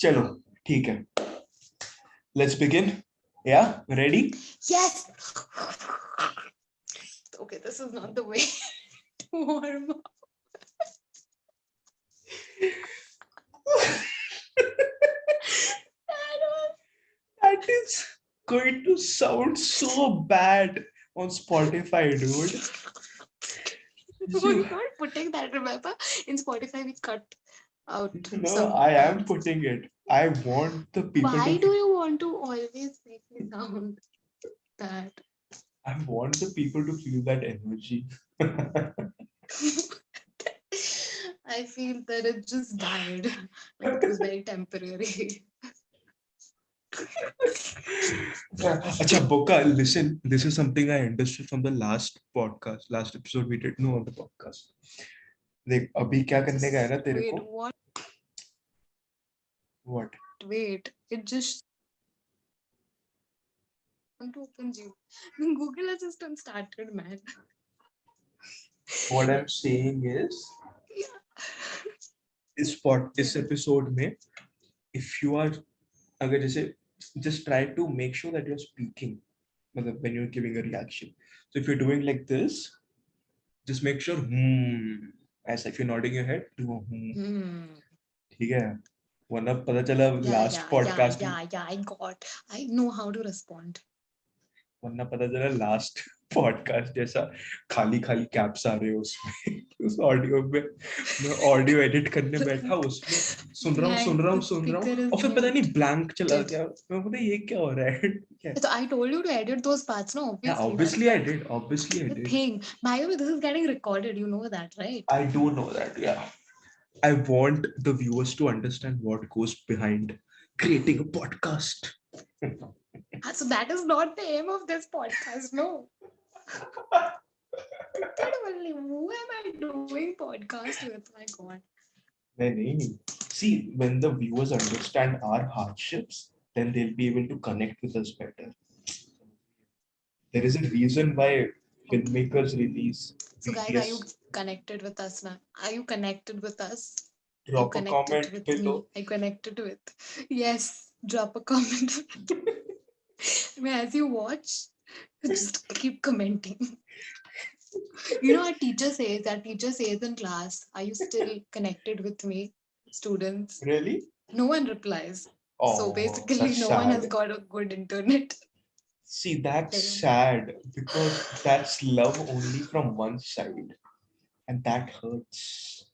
चलो ठीक है. Let's begin. Yeah, ready? Yes. Okay, this is not the way to warm up. That is going to sound so bad on Spotify, dude. We're not putting that, remember? In Spotify, we cut out No, some I am parts. putting it. I want the people Why to. do you want to always make me sound that? I want the people to feel that energy. I feel that it just died. Like it was very temporary. Acha, Boka, listen. This is something I understood from the last podcast, last episode we did. No, on the podcast. देख अभी क्या करने का है ना तेरे Wait, को? what? What? Wait, it just opens you. Then Google Assistant started, man. What I'm saying is, इस episode में, if you are, अगर जैसे, just try to make sure that you're speaking, मतलब when you're giving a reaction. So if you're doing like this, just make sure, as if you're nodding your head, do ठीक है? वरना पता चला last podcast I know how to respond. वरना पता चला last podcast जैसा खाली खाली कैप्स आ रहे हो उसमें उस ऑडियो में मैं ऑडियो एडिट करने बैठा उसमें सुन रहा हूँ और फिर पता नहीं ब्लैंक चला गया मैं बोला ये क्या हो रहा है. So I told you to edit those parts, no? Obviously I did. The thing. By the way, this is getting recorded. You know that, right? I do know that, yeah. I want the viewers to understand what goes behind creating a podcast. So that is not the aim of this podcast, no. Who am I doing podcast with? My God. See, when the viewers understand our hardships, then they'll be able to connect with us better. There is a reason why filmmakers release. So guys, are you connected with us now? Are you connected with us? Drop a comment below. I connected with. Yes, drop a comment. As you watch, just keep commenting. You know, our teacher says in class, are you still connected with me, students? Really? No one replies. Oh, so basically, no one has got a good internet. See, that's sad because that's love only from one side. And that hurts.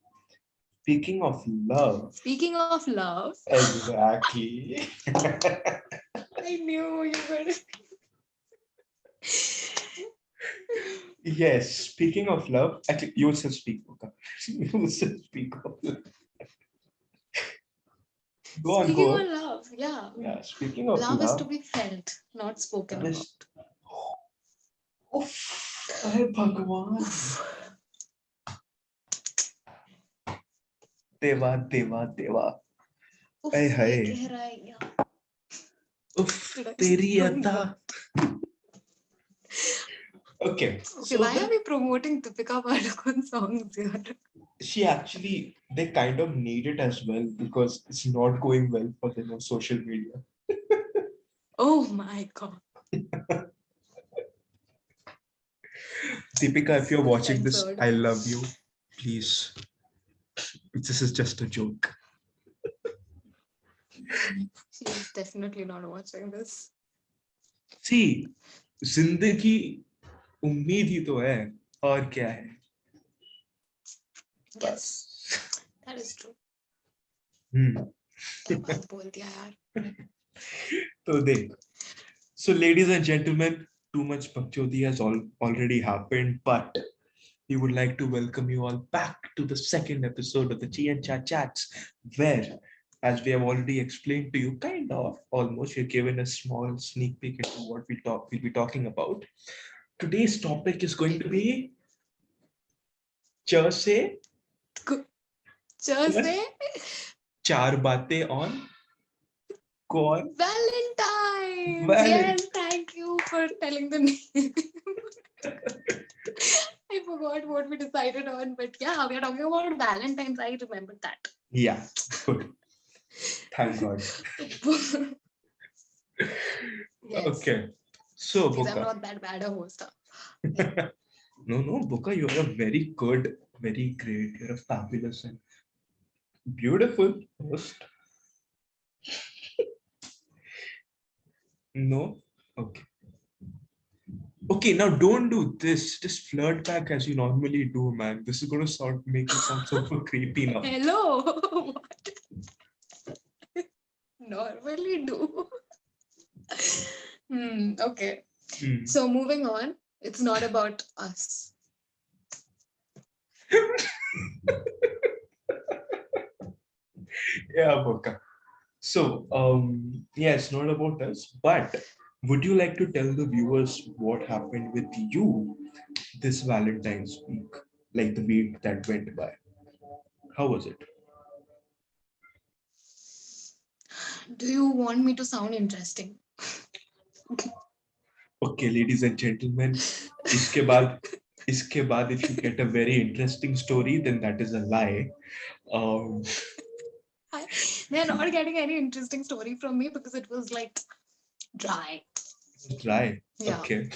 Speaking of love. Exactly. I knew you were. Yes, speaking of love, actually, you should speak. You should speak of love. Speaking of love, yeah. Yeah, speaking of love. Love is to be felt, not spoken about. Hey, Bhagwan. Deva. Hey, hey. Teri Ata. Okay. So why are we promoting Deepika Padukone songs here? They kind of need it as well because it's not going well for them on social media. Oh my God. Deepika, if you're watching this, I love you. Please. This is just a joke. She's definitely not watching this. See, जिंदगी उम्मीद ही तो है और क्या है? Yes, that is true. बात बोल दिया यार. तो देख. So, ladies and gentlemen, too much bakchodi has already happened, but we would like to welcome you all back to the second episode of the Chi and Cha Chats, where, as we have already explained to you, kind of, almost, we've given a small sneak peek into what we'll be talking about. Today's topic is going to be Chaar Baatein on Valentine. Yes, thank you for telling the name. I forgot what we decided on, but yeah, we are talking about Valentine's. I remember that. Yeah, good. Thank God. Yes. Okay. So, At least I'm Boka. not that bad a host. Yeah. No, Boka, you're a very good, very great, you're a fabulous and beautiful host. No? Okay. Okay, now don't do this. Just flirt back as you normally do, man. This is gonna make you sound super creepy now. Hello. What? Normally do. Okay. Hmm. So moving on, it's not about us. Yeah, Boka. So, yeah, it's not about us, but would you like to tell the viewers what happened with you this Valentine's week, like the week that went by? How was it? Do you want me to sound interesting? Okay, ladies and gentlemen, इसके बाद इसके बाद if you get a very interesting story, then that is a lie. Um, They're not getting any interesting story from me because it was like dry. dry. Yeah, Okay.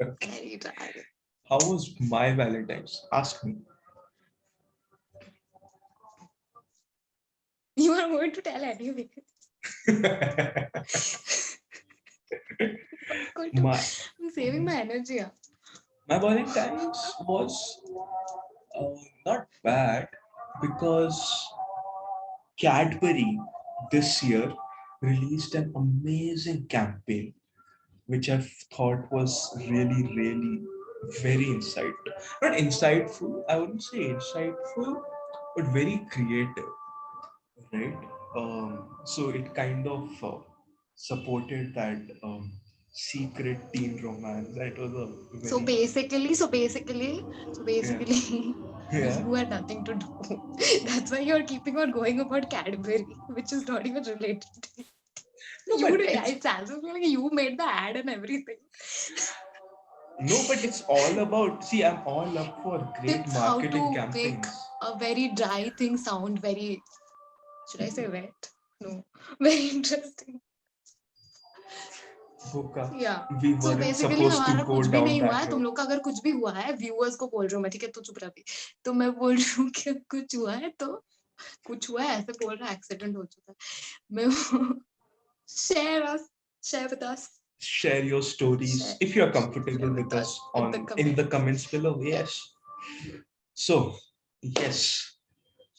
Okay. very dry. How was my Valentine's? Ask me. You are going to tell anyway. I'm going to. my I'm saving my energy. Yeah. my Valentine's was not bad because Cadbury this year released an amazing campaign, which I thought was really, really very insightful. Not insightful, I wouldn't say insightful, but very creative, right? So it kind of supported that secret teen romance. That was a So very, basically, so basically, so yeah, basically, yeah. you had nothing to do. That's why you're keeping on going about Cadbury, which is not even related to you. No, You but did. it's It sounds like you made the ad and everything. no, but it's all about. See, I'm all up for great Tips how marketing to make campaigns. a very dry thing sound very. Should I say wet? No, very interesting. Boka, Yeah. we So weren't basically supposed to हमारा go कुछ भी down नहीं हुआ that है तुम road. लोग का अगर कुछ भी हुआ है व्यूअर्स को बोल रही हूँ मैं ठीक है तो चुप रह भी तो मैं बोल रही हूँ कि कुछ हुआ है तो कुछ हुआ है ऐसे बोल रहा एक्सीडेंट हो चुका है मैं share share with us Share your stories if you are comfortable share with with us us in the on in the comments comments below. Yes. So, yes.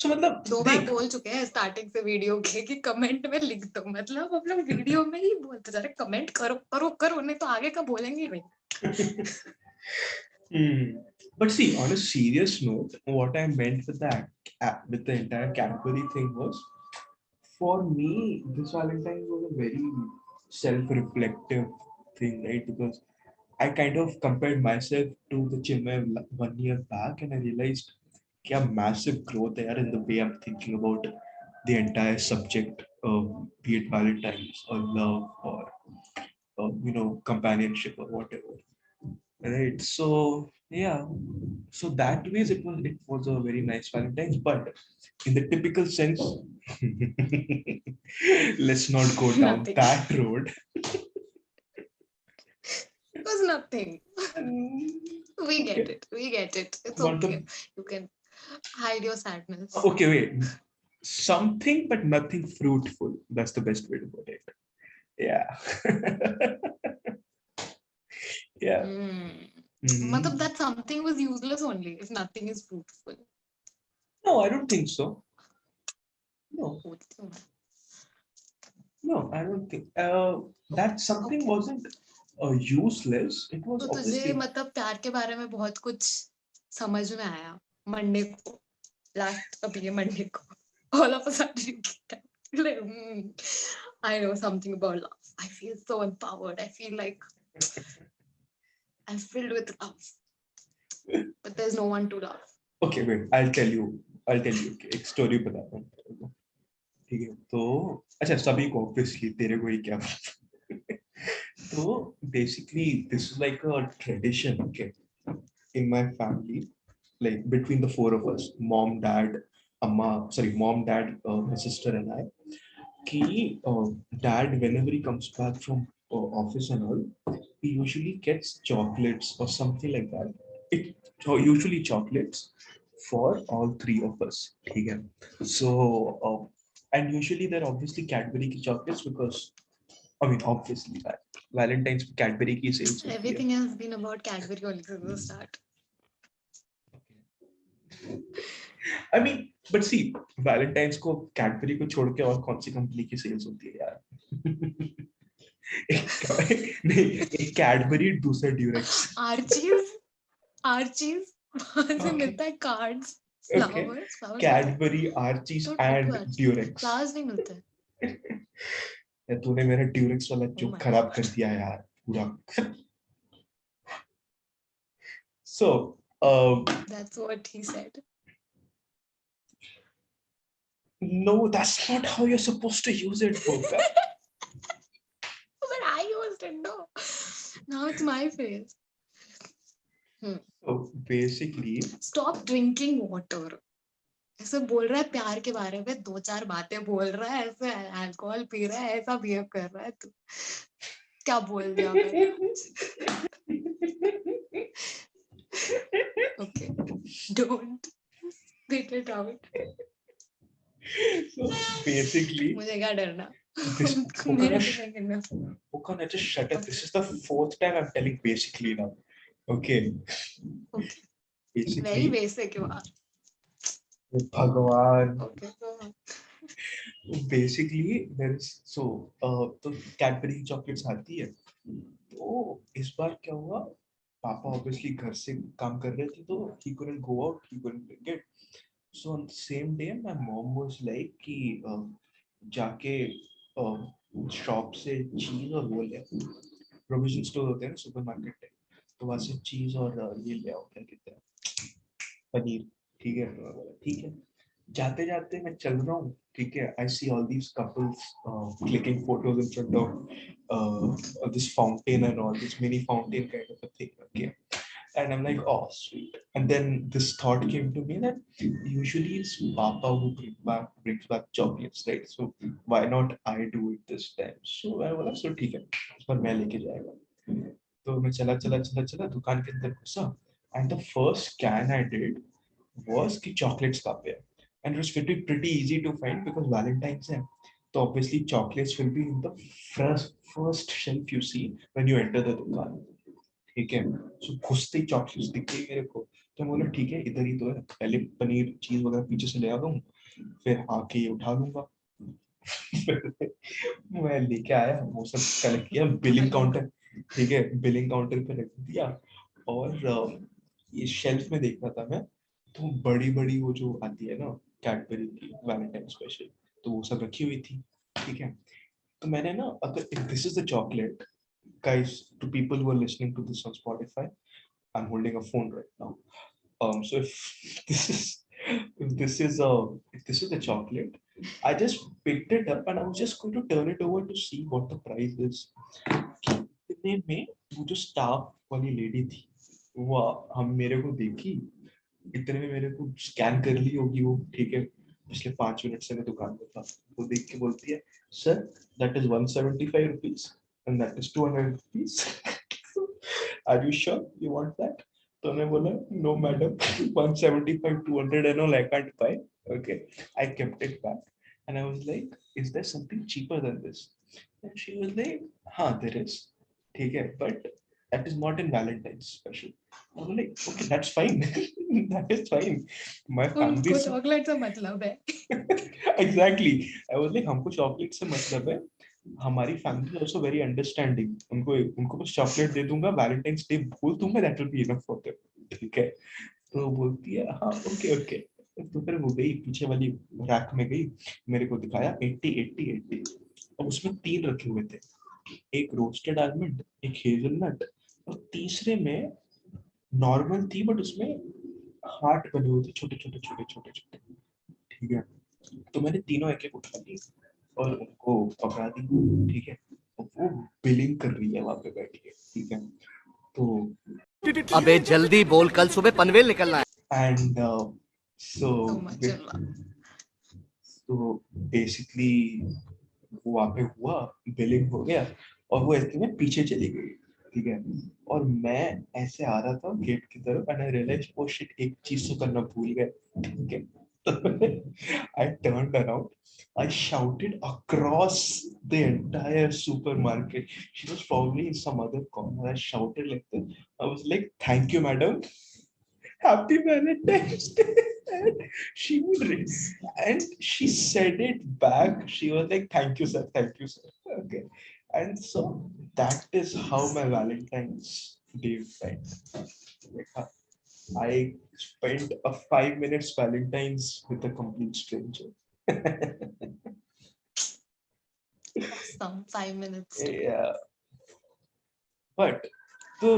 So, मतलब दो बार देख. बोल चुके हैं स्टार्टिंग से वीडियो के कि कमेंट में लिख दो मतलब हम लोग वीडियो में ही बोलते जा रहे कमेंट करो करो करो नहीं तो आगे का बोलेंगे ही नहीं Hmm. But see, on a serious note, what I meant with with the entire Cadbury thing was, for me, this Valentine was a very self-reflective thing, right? Because I kind of compared myself to the Chinmay 1 year back, and I realized क्या massive growth there in the way I'm thinking about the entire subject of be it Valentine's or love or companionship or whatever. Right. So yeah. So that ways it was a very nice Valentine's, but in the typical sense, let's not go down nothing that road. it was nothing we get Okay. it we get it it's But okay you can hide your sadness okay, wait. Something but nothing fruitful. That's the best way to put it. Yeah. Yeah. matlab Mhm. that something was useless only if nothing is fruitful No, I don't think so. No, बोलती हूँ मैं. no, I don't think. That something Okay. wasn't useless. It was तो तुझे obviously. मतलब प्यार के बारे में बहुत कुछ समझ में आया मंडे को लास्ट अभी ये मंडे को all of a sudden you get like, I know something about love. I feel so empowered. I feel like I'm filled with love, but there's no one to love. Okay, wait. I'll tell you. I'll tell you. एक story बताता हूँ तेरे को. ठीक है तो अच्छा सभी को ऑब्वियसली तेरे को ही क्या तो basically this is like a tradition, okay, in my family, like between the four of us, mom, dad, mom, dad, my sister and I, कि dad, whenever he comes back from office and all, he usually gets chocolates or something like that. It usually chocolates for all three of us. ठीक है? So and usually they're obviously Cadbury की chocolates because I mean obviously that Valentine's Cadbury की sales होती है. Everything has been about Cadbury only since the start. I mean, but see, Valentine's को Cadbury को छोड़ के और कौन सी कंपनी की सेल्स होती है यार? नहीं, एक Cadbury, दूसरा Durex. Archie's वहाँ से मिलता है cards, Okay. flowers Cadbury, Archie's and Durex. flowers नहीं मिलते हैं. यार तूने मेरा Durex वाला Oh जोक my खराब कर दिया यार पूरा. So, That's what he said. no, that's not how you're supposed to use it, Boka. But I used it, no. Now it's my face. So basically, Stop drinking water. ऐसे बोल रहा है प्यार के बारे में, दो चार बातें बोल रहा है, ऐसे अल्कोहल पी रहा है, ऐसा बिहेव कर रहा है तू. क्या बोल दिया मैंने? Okay, don't spit it out. So basically, मुझे क्या डरना? this मेरे पीछे गिरना. Boka, just shut up. This is the fourth time I'm telling basically now. Okay. Okay. Basically, Very basic you are. Bhagwan. Okay, go on. Basically, there is तो Cadbury chocolates आती है. तो इस बार क्या हुआ? पापा obviously घर से काम कर रहे थे तो he couldn't go out, he couldn't bring it. So on the same day, my mom was like कि जाके शॉप से चीज और वो ले, प्रोविजन स्टोर होते हैं ना सुपरमार्केट में, तो वहां से चीज और ये ले आओ, क्या कहते हैं, पनीर. ठीक है, ठीक है. जाते जाते मैं चल रहा हूँ, ठीक है, I see all these couples clicking photos in front of this fountain and all this mini fountain kind of a thing. Okay. And I'm like, oh, sweet. And then this thought came to me that usually it's Papa who brings back chocolates, right? So why not I do it this time? So I was so ठीक है, इस बार मैं लेके जाएगा. तो मैं चला चला चला चला दुकान के अंदर घुसा, and the first scan I did was कि chocolates कहाँ पे है. And it was pretty easy to find because Valentine's है. So obviously chocolates will be in the first shelf you see when you enter the दुकान. ठीक है. सो घुसते ही chocolates दिख गई मेरे को, तो मैं बोला ठीक है इधर ही तो है, पहले पनीर चीज वगैरह पीछे से ले आ दूँ, फिर आके ये उठा लूंगा. मैं लेके आया, वो सब कलेक्ट किया, बिलिंग काउंटर, ठीक है, बिलिंग काउंटर पे रख दिया. और ये शेल्फ में देख रहा था मैं, तो बड़ी बड़ी वो जो आती है ना कैडबरी की वैलेंटाइन स्पेशल, तो वो सब रखी हुई थी. ठीक है. तो मैंने ना, अगर this is the chocolate, guys, to people who are listening to this on Spotify, I'm holding a phone right now. So if this is if this is a if this is a chocolate, I just picked it up and I was just going to turn it over to see what the price is. इतने में वो जो staff वाली lady थी, वो हम मेरे को देखी, इतने में मेरे को स्कैन कर ली होगी वो. ठीक है, पिछले 5 मिनट से मैं दुकान में था, वो देख के बोलती है, sir that is 175 rupees and that is 200 rupees. Are you sure you want that? तो मैं बोला, no madam, 175, 200 and all I can't buy. Okay, I kept it back and I was like, is there something cheaper than this? And she was like, हाँ there is. ठीक है, but that is not in Valentine's special. I was like, okay, that's fine. That is fine. My family उनको chocolate से मतलब है. exactly. I was like, हमको chocolate से मतलब है, हमारी फैमिली ऑल्सो वेरी अंडरस्टैंडिंग, उनको उनको बस चॉकलेट दे दूंगा, वैलेंटाइंस डे बोल दूंगा, that will be enough for them. ठीक है. तो बोलती है हाँ ओके ओके. तो फिर वो गई पीछे वाली रैक में गई, मेरे को दिखाया 80 80 80. अब उसमें 3 रखे हुए थे, एक रोस्टेड आलमंड, एक हेजलनट, और तीसरे में नॉर्मल थी बट उसमें हार्ट बने हुए थे, छोटे छोटे छोटे छोटे छोटे. ठीक है. तो मैंने तीनों एक एक उठा ली और उनको पकड़ा दी. ठीक है. तो वो बिलिंग कर रही है वहां पे बैठ के. ठीक है. तो अबे जल्दी बोल, कल सुबह पनवेल निकलना है. And So much in love. तो बेसिकली वो वहाँ पे हुआ, बिलिंग हो गया और वो ऐसे में पीछे चली गई, ठीक है। और मैं ऐसे आ रहा था गेट की तरफ and I realise oh shit, एक चीज तो करना भूल गए, ठीक है। तो I turned around, I shouted across the entire supermarket. She was probably in some other corner. I shouted like this. I was like, "Thank you, madam. Happy Valentine's Day." And she would, and she said it back. She was like, "Thank you, sir. Thank you, sir." Okay, and so that is how my Valentine's Day went. Like, I spent a 5 minutes Valentine's with a complete stranger. Awesome. 5 minutes too. Yeah, but the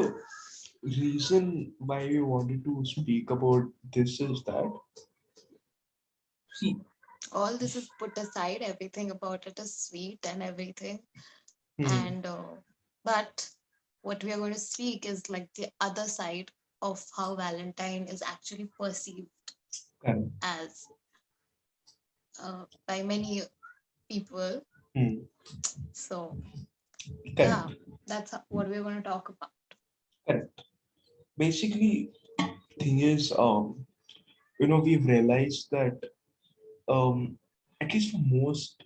reason why we wanted to speak about this is that, see, All this is put aside. Everything about it is sweet and everything. hmm, And but what we are going to speak is like the other side of how Valentine is actually perceived correct, as by many people. hmm, So yeah, correct, that's what we're going to talk about. correct. Basically, thing is, we've realized that, at least for most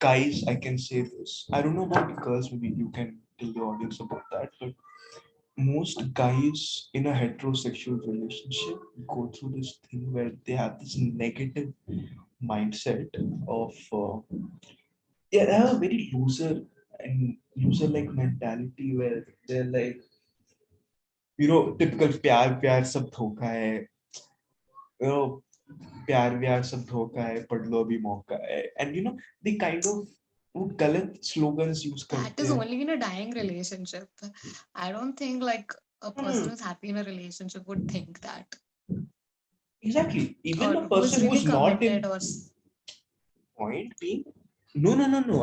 guys, I can say this. I don't know about girls, maybe you can tell the audience about that, but most guys in a heterosexual relationship go through this thing where they have this negative mindset of, yeah, they have a very loser like mentality where they're like, typical प्यार सब धोखा है, प्यार व्यार सब धोखा है, पढ़ लो अभी मौका है, एंड they kind of वो गलत slogans यूज That करते is हैं. only in a dying relationship. I don't think like a person Hmm, who's happy in a relationship would think that, exactly. Even or a who is person really who's not committed in, or point being, no,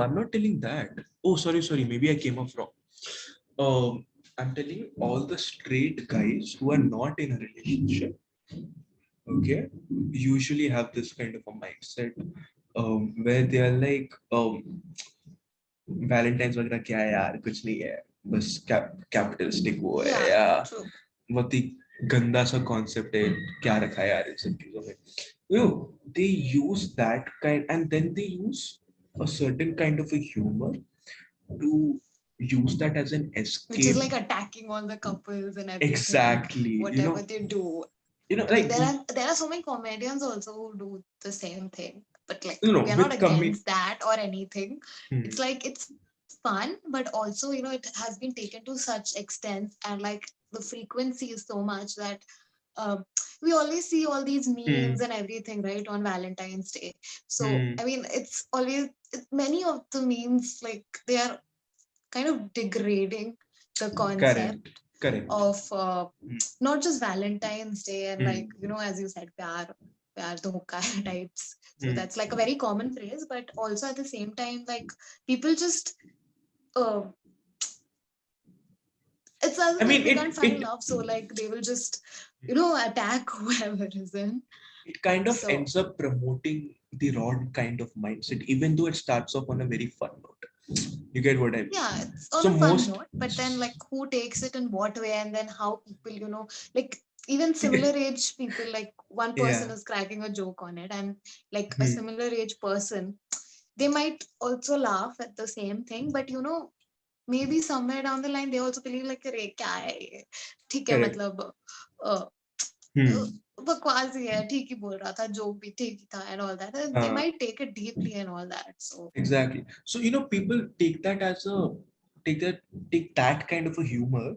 I'm not telling that. Oh, sorry, maybe I came off wrong. I'm telling all the straight guys who are not in a relationship, okay, usually have this kind of a mindset, where they are like, Valentine's वगैरह क्या है यार, कुछ नहीं है, बस capitalistic वो है yeah, या true. बहुत ही गंदा सा कॉन्सेप्ट है, क्या रखा है यार इन सब चीजों में. They use that kind, and then they use a certain kind of a humor to use that as an Which is escape. like attacking all the couples and everything, Exactly, whatever they do. like, There are so many comedians also who do the same thing, but like no, we are not with against that or anything. Hmm, It's like it's fun, but also it has been taken to such extent, and like the frequency is so much that um, we always see all these memes hmm, and everything, right, on Valentine's Day. So hmm, I mean, it's always many of the memes, like they are kind of degrading the concept correct, correct. of Hmm, not just Valentine's Day and like, hmm, as you said, pyar dhokha hai types. So hmm. that's like a very common phrase, but also at the same time, like people just uh, it's as I if like mean, they it can't find it love, so like they will just attack whoever is in. it kind of So ends up promoting the wrong kind of mindset, even though it starts off on a very fun note. You get what I mean? yeah, it's on So a fun most, note, but then like who takes it in what way, and then how people, like even similar age people, like one person yeah, is cracking a joke on it, and like a hmm, similar age person, they might also laugh at the same thing, but maybe somewhere down the line they also believe like अरे क्या है ये ठीक है correct. मतलब Hmm. बकवास ही है ठीक ही बोल रहा था जोक भी ठीक ही था and all that, and they Uh, might take it deeply and all that, so exactly. So people take that as a take that take that kind of a humor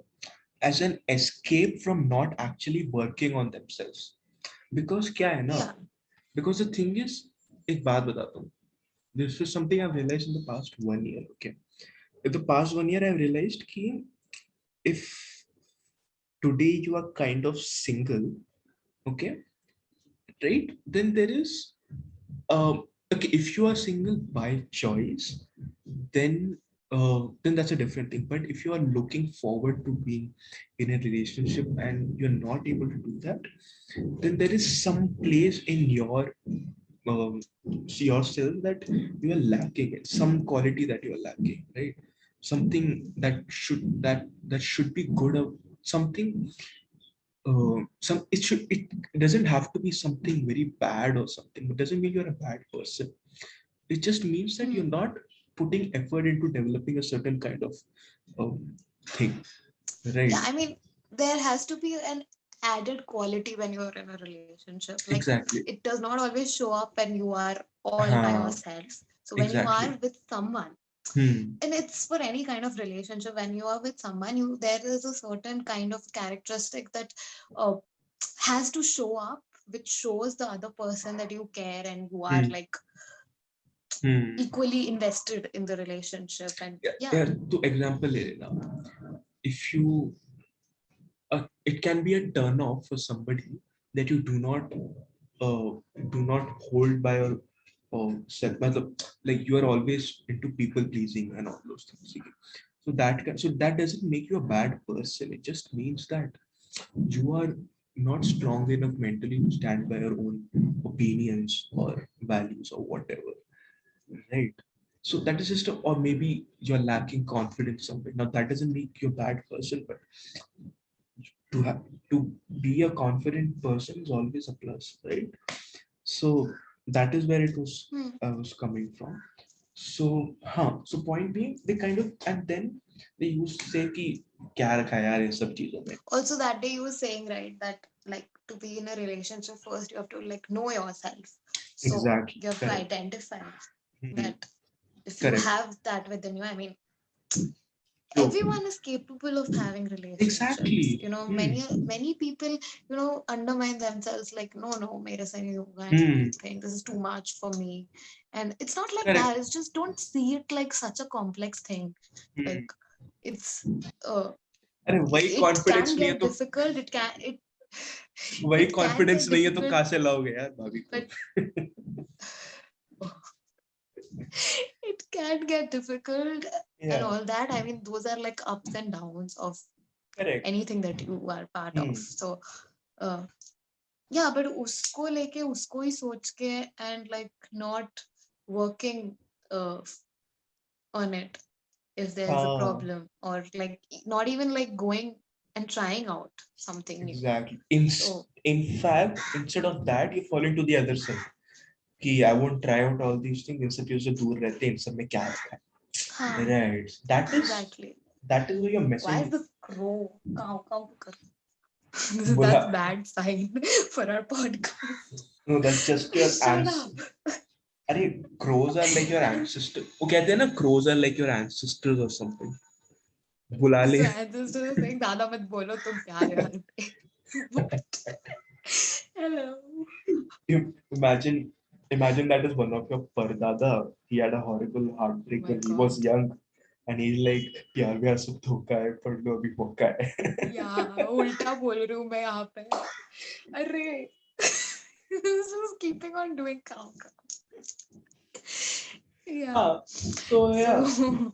as an escape from not actually working on themselves. Because क्या है ना? yeah. Because the thing is, एक बात बताता हूँ. This is something I've realized in the past 1 year. Okay, in the past 1 year, I've realized कि if today you are kind of single, okay, right, then there is, okay, if you are single by choice, then that's a different thing. But if you are looking forward to being in a relationship and you're not able to do that, then there is some place in your um, see yourself that you are lacking it, some quality that you are lacking, right? Something that should be good, or something. It doesn't have to be something very bad or something. It doesn't mean you're a bad person. It just means that you're Hmm. not putting effort into developing a certain kind of thing, Yeah, right? I mean, there has to be an added quality when you're in a relationship. Like, Exactly. it does not always show up when you are all by uh, yourself. So when you are exactly. with someone, Hmm. and it's for any kind of relationship, when you are with someone, you there is a certain kind of characteristic that uh, has to show up, which shows the other person that you care and you are Hmm. like Hmm. equally invested in the relationship. And Yeah, yeah. yeah. To example, Elena, if you it can be a turn off for somebody that you uh, do not hold by your self. Like you are always into people pleasing and all those things. Okay? So that doesn't make you a bad person. It just means that you are not strong enough mentally to stand by your own opinions or values or whatever, right? So that is just or maybe you're lacking confidence somewhere. Now that doesn't make you a bad person, but to have to be a confident person is always a plus, right? So that is where it was Hmm. I was coming from. So point being, they kind of, and then they used to say कि क्या रखा है यार इन सब चीजों में. Also, that day you were saying, right, that like to be in a relationship, first you have to like know yourself. So Exactly, you have to correct. identify Mhm. that if you Correct. have that within you, I mean, True. everyone is capable of having relationships. Exactly. Many many people, undermine themselves like, no, no, mere se nahi hoga and Hmm. everything. This is too much for me. And it's not like Correct. that. It's just don't see it like such a complex thing. Hmm. Like it's uh अरे वही it confidence can नहीं है get तो difficult. वही It can confidence get नहीं है तो difficult, कहाँ से लाओगे यार भाभी को. but it can get difficult and Yeah. all that. I mean, those are like ups and downs of Correct. anything that you are part of. Hmm. So uh, yeah, but उसको लेके उसको ही सोच के and like not working uh, on it if there's a हाँ. problem, or like not even like going and trying out something new. Exactly. So In fact, instead of that, you fall into the other side. कि I won't try out all these things. इन सब चीजों से दूर रहते हैं. इन सब में क्या रखा है? हाँ, Right. exactly. That is where you're Why is messing. this crow cow cow? बोला. That's bad sign for our podcast. No, that's just your Shut answer. up. अरे crows are like your ancestor. वो कहते हैं ना crows are like your ancestors or something. बुला ले. So ancestors are saying, "Dada mat bolo tum pyar yaar." What? Hello. Imagine, imagine that is one of your pardada. He had a horrible Oh heartbreak my when he was god. young, and he's like, "प्यार व्यार सब धोखा है, पर लो अभी मौका है." Yeah, उल्टा बोल रही हूँ मैं यहाँ पे. अरे. This is keeping on doing cow cow. Yeah. So yeah, So.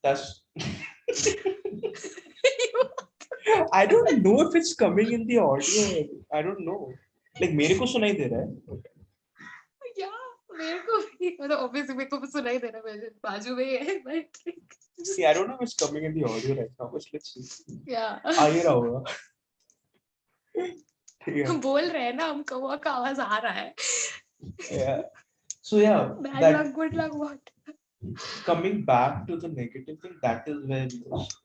that's. I don't know if it's coming in the audio. I don't know. Like मेरे को सुनाई दे रहा है. Yeah, मेरे को भी मतलब obviously मेरे को भी सुनाई दे रहा है, मेरे बाजू में ही है, but See, I don't know if it's coming in the audio right now, but let's see. yeah. आ ही रहा होगा. ठीक है. बोल रहे हैं ना, हम कौवा का आवाज आ रहा है. Yeah. So yeah, Bad that luck, good luck, what? coming back to the negative thing, that is where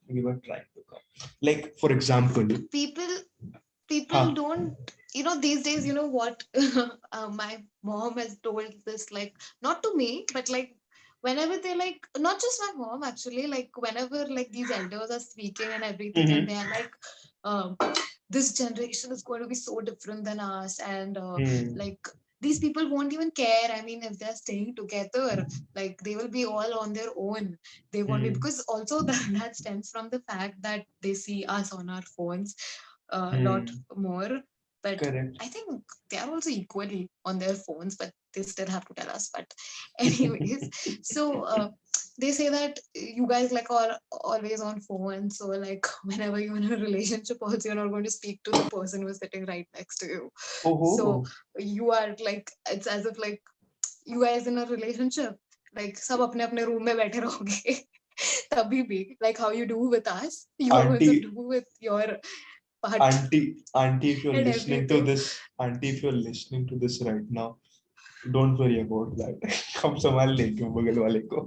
we were trying to come. Like for example, People people huh, don't, these days, you know what, my mom has told this, like, not to me, but like whenever they like, not just my mom actually, like whenever like these elders are speaking and everything, and mm-hmm, they are like, um, this generation is going to be so different than us, and hmm, like these people won't even care. I mean, if they're staying together, like they will be all on their own. They won't be, hmm, because also that stems from the fact that they see us on our phones a lot hmm, more. But correct. I think they are also equally on their phones, but they still have to tell us. But anyways, so they say that you guys like are always on phone. So like whenever you're in a relationship, also you're not going to speak to the person who's sitting right next to you. So Oh, you are like, it's as if like you guys in a relationship, like सब अपने अपने room में बैठे रहोगे. तभी भी like how you do with us, you are going to auntie, do with your partner auntie, if you're and listening to everything. this, auntie, if you're listening to this right now, don't worry about that. हम संभाल लेंगे बगल वाले को.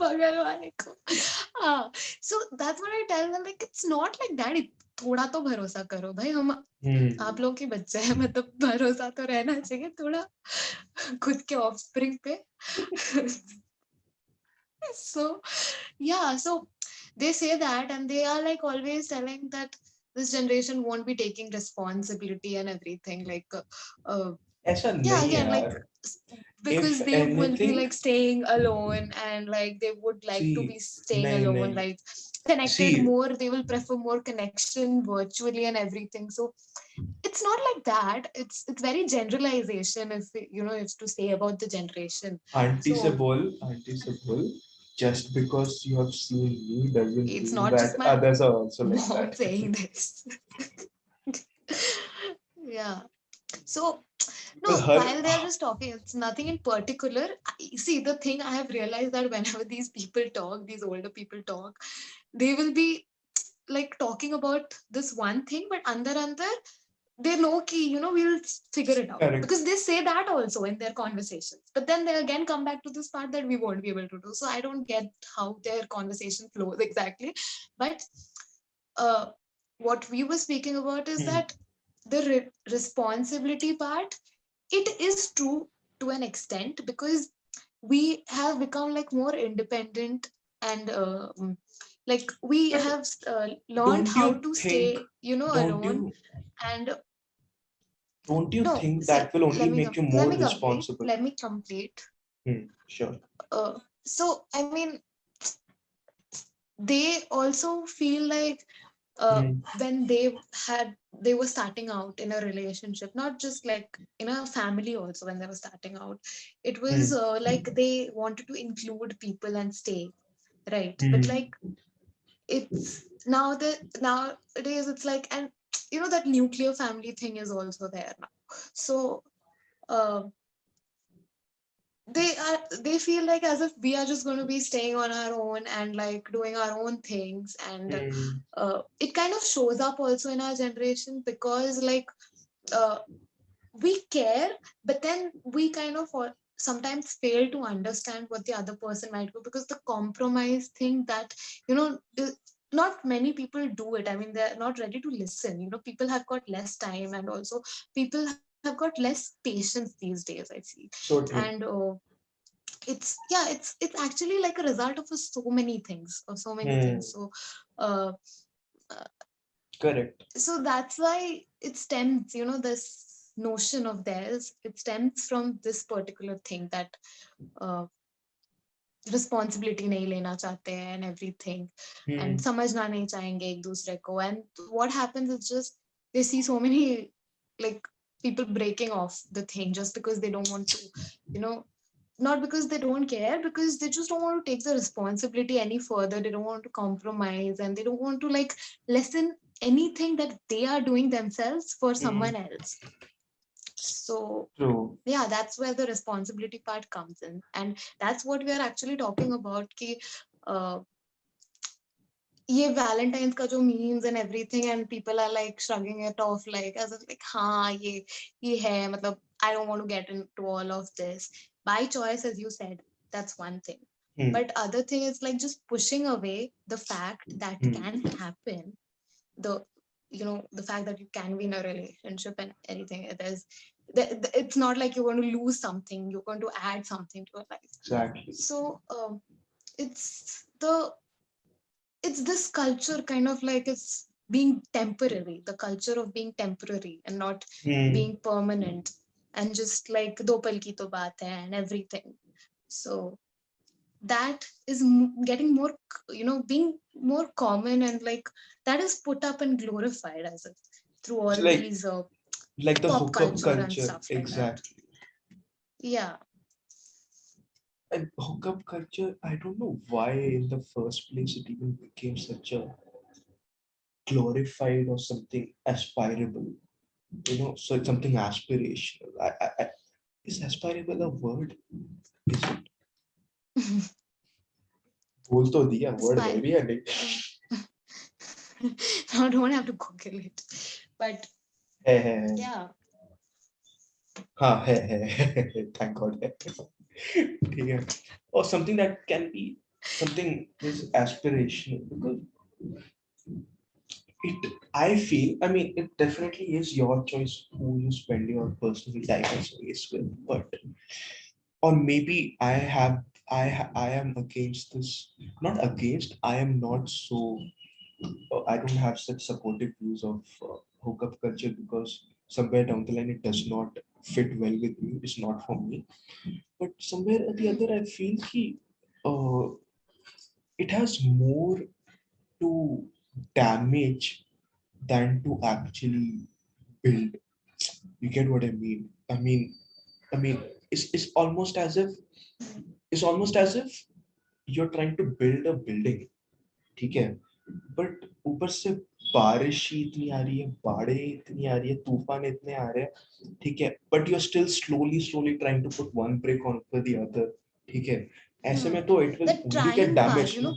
बगल वाले को. हाँ, so that's what I tell them, like it's not like that. थोड़ा तो भरोसा करो भाई, हम आप लोगों के बच्चे हैं, मतलब भरोसा तो रहना चाहिए थोड़ा खुद के ऑफस्प्रिंग पे. So yeah, so they say that, and they are like always telling that this generation won't be taking responsibility and everything, like ऐसा yeah, नहीं है again, like यार. because If they will be anything, like staying alone, and like they would like to be see, staying नहीं alone, नहीं. like connected See, more. They will prefer more connection virtually and everything. So it's not like that. It's very generalization, if if to say about the generation. So auntie se bol, just because you have seen me doesn't it's mean not that just my others are also like mom that. saying this. Yeah. So Well, no, her, while they're just talking, it's nothing in particular. See, the thing I have realized that whenever these people talk, these older people talk, they will be like talking about this one thing, but under they know ki, we'll figure it out, correct. because they say that also in their conversations. But then they again come back to this part that we won't be able to do. So I don't get how their conversation flows exactly. But uh, what we were speaking about is Hmm. that the responsibility part, it is true to an extent, because we have become like more independent, and like we But have learned don't how you to think, stay don't alone. you, And don't you no, think see, that will only make you let more me complete. responsible? Let me complete. Sure. So I mean, they also feel like Hmm. when they were starting out in a relationship, not just like in a family, also when they were starting out, it was Hmm. like they wanted to include people and stay, right? But Hmm. like it's nowadays it's like, and that nuclear family thing is also there now. So uh, they feel like as if we are just going to be staying on our own and like doing our own things. And Hmm. it kind of shows up also in our generation, because like uh, we care, but then we kind of sometimes fail to understand what the other person might do, because the compromise thing that not many people do it. I mean, they're not ready to listen. People have got less time, and also people have got less patience these days, I feel. So And true. it's actually like a result of so many things. Hmm. So uh, Correct. so that's why it stems, this notion of theirs, it stems from this particular thing, that uh, responsibility नहीं लेना चाहते हैं and everything, and Hmm. समझना नहीं चाहेंगे एक दूसरे को. And what happens is just they see so many like people breaking off the thing just because they don't want to, you know not because they don't care, because they just don't want to take the responsibility any further. They don't want to compromise, and they don't want to like lessen anything that they are doing themselves for Hmm. someone else. So True. yeah, that's where the responsibility part comes in, and that's what we are actually talking about. Ki, uh, ये Valentine's का जो memes and everything, and people are like shrugging it off, like as if like हाँ ये है, मतलब I don't want to get into all of this by choice, as you said. That's one thing. Hmm. But other thing is like just pushing away the fact that Hmm. can happen, the the fact that you can be in a relationship and anything. It's not like you're going to lose something, you're going to add something to your life. Exactly. So it's the it's this culture, kind of like it's being temporary, the culture of being temporary and not Hmm. being permanent, and just like do pal ki to baat hai and everything. So that is getting more, being more common, and like that is put up and glorified as if through It's all these like the pop hookup culture and culture. stuff like that. Exactly. Yeah. And hookup culture, I don't know why in the first place it even became such a glorified or something aspirable. So it's something aspirational. Is aspirable a word? Is it? बोल तो दिया word दे Aspire. दिया नहीं. I don't have to Google it. But है. yeah. हाँ है. Thank God है. ठीक है. Or something that can be something is aspirational because I feel, I mean, it definitely is your choice who you spend your personal time and space with, but or maybe I am against this, not against, I am not so, I don't have such supportive views of hookup culture because somewhere down the line it does not fit well with me, it's not for me. But somewhere or the other, I feel uh, it has more to damage than to actually build. You get what I mean? I mean, it's almost as if it's almost as if you're trying to build a building, ठीक है? But ऊपर से बारिश ही इतनी आ रही है, बाढ़ें इतनी आ रही है, तूफान इतने आ रहे हैं, ठीक है? But you're still slowly trying to put one brick on for the other, ठीक है? ऐसे में तो it will The only get trying part, damaged, no?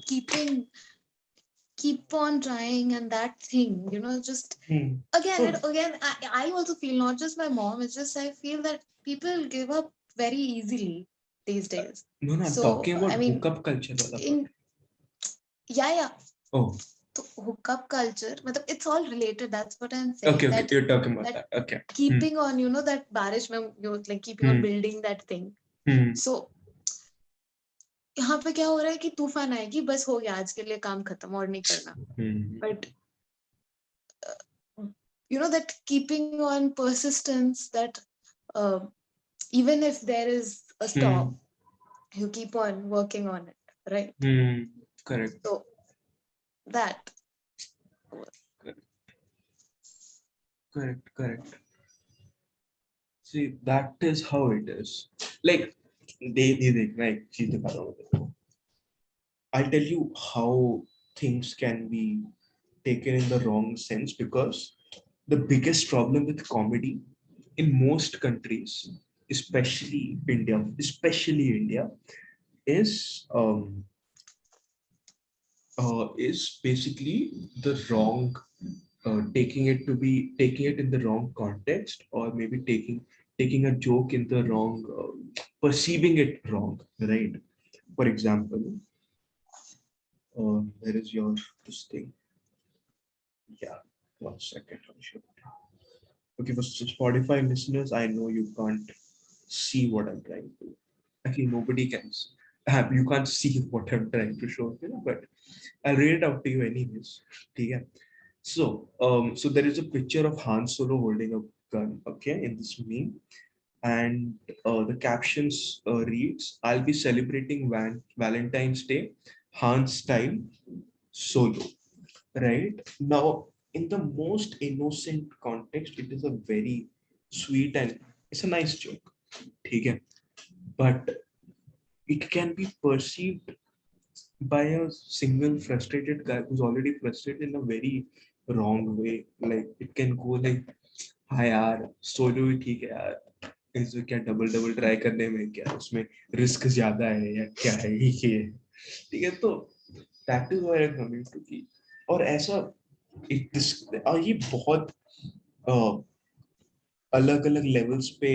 keep on trying, and that thing, just Hmm. again No, and again. I also feel, not just my mom, it's just I feel that people give up very easily these days. no, I'm So talking about I mean, hookup culture वाला part. in yeah. Oh, So hookup culture, matlab, it's all related. That's what I'm okay, saying. That you're talking about that that. Okay. Hmm. keeping on, that barish mein, like keeping on Hmm. building that thing. Hmm. So यहाँ पे क्या हो रहा है कि तूफान आएगी, बस हो गया, आज के लिए काम खत्म और नहीं करना. Hmm. But that keeping on persistence, that uh, even if there is a Hmm. storm, you keep on working on it, right? Hmm. Correct. So that. Correct. See, that is how it is. Like, like, see, I'll tell you how things can be taken in the wrong sense because the biggest problem with comedy in most countries, especially India, is is basically the wrong taking it in the wrong context or maybe taking a joke in the wrong perceiving it wrong, right? For example, where is your this thing? Yeah, 1 second. Okay, for Spotify listeners, I know you can't see what I'm trying to. Actually, nobody can. You can't see what I'm trying to show, but I'll read it out to you anyways. Okay. So there is a picture of Han Solo holding a gun, okay, in this meme, and the captions reads, "I'll be celebrating Valentine's Day, Han style, solo." Right now, in the most innocent context, it is a very sweet and it's a nice joke, okay, but it can be perceived by a single frustrated guy who's already frustrated in a very wrong way. Like it can go like, हाँ यार solo ही ठीक है यार, इसमें क्या double double try करने में क्या उसमें रिस्क ज्यादा है या क्या है ये, ठीक है? तो that is why I am coming to की, और ऐसा और ये बहुत अलग अलग लेवल्स पे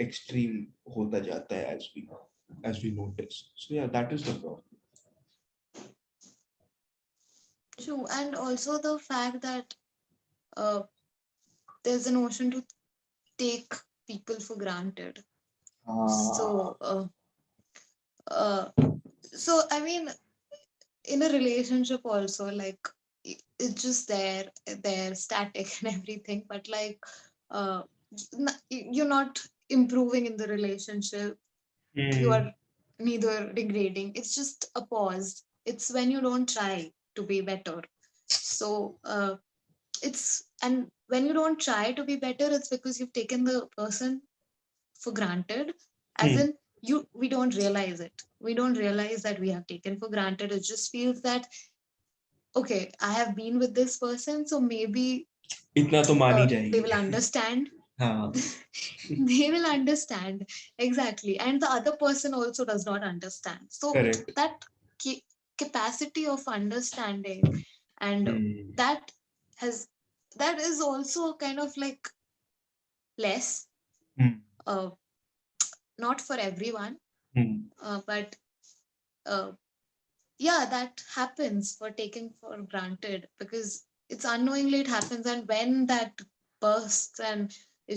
एक्सट्रीम होता जाता है as we notice. So yeah, that is the problem. True, and also the fact that uh, there's a notion to take people for granted. Ah. So, uh, so I mean, in a relationship also, like it's just there, static and everything. But like, uh, you're not improving in the relationship. You Hmm. are neither degrading. It's just a pause. It's when you don't try to be better. So, it's and when you don't try to be better, it's because you've taken the person for granted, as Hmm. in we don't realize it. we don't realize that we have taken for granted. It just feels that, okay, I have been with this person, so maybe इतना तो मान ही they will जाएगी. understand. हाँ. They will understand. Exactly. And the other person also does not understand. So Correct. that capacity of understanding, and Hmm. that has that is also kind of like less, Hmm. uh, not for everyone, Hmm. but uh, yeah, that happens for taking for granted, because it's unknowingly it happens, and when that bursts, and it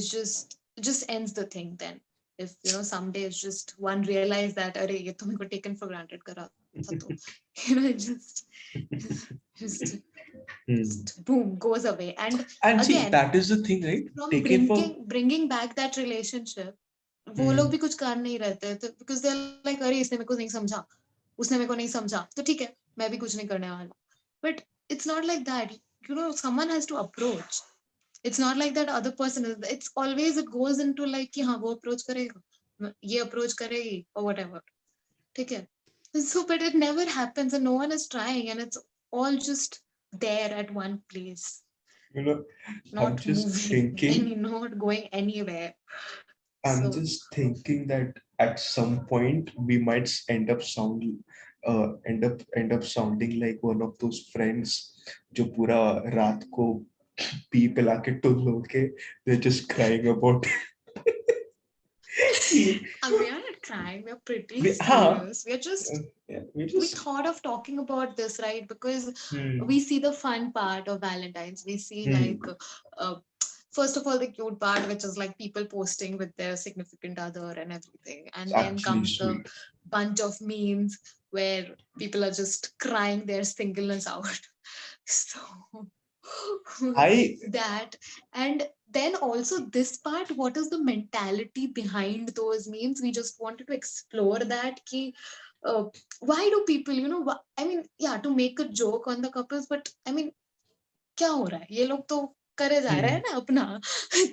just ends the thing. Then if someday it's just one realize that अरे ये तो मेरे को taken for granted करा था, तो it just Hmm. boom goes away. And And see, again, that is the thing, right? from Take it for. bringing back that relationship, वो लोग Hmm. भी कुछ कर नहीं रहते, तो because they're like अरे इसने मेरे को नहीं समझा, उसने मेरे को नहीं समझा, तो ठीक है, मैं भी कुछ नहीं करने वाला. But it's not like that. Someone has to approach. It's not like that other person is. It's always, it goes into like कि हाँ वो approach करेगा, ये approach करेगी, or whatever. ठीक है. So, but it never happens, and no one is trying, and it's all just there at one place, You know, I'm not just moving thinking. and not going anywhere. I'm So just thinking that at some point we might end up sounding like one of those friends जो पूरा रात को P पिला के टुल्ल होके they're just crying about कि we are not crying. We're pretty हाँ, serious. We're just yeah, we we just thought of talking about this, right? Because hmm, we see the fun part of Valentine's. We see hmm, like uh, first of all the cute part, which is like people posting with their significant other and everything, it's and then actually comes the sweet. bunch of memes where people are just crying their singleness out. So I that, and then also this part, what is the mentality behind those memes? We just wanted to explore that ki, uh, why do people, I mean, yeah, to make a joke on the couples, but I mean, क्या हो रहा है, ये लोग तो करे जा रहे हैं hmm, ना अपना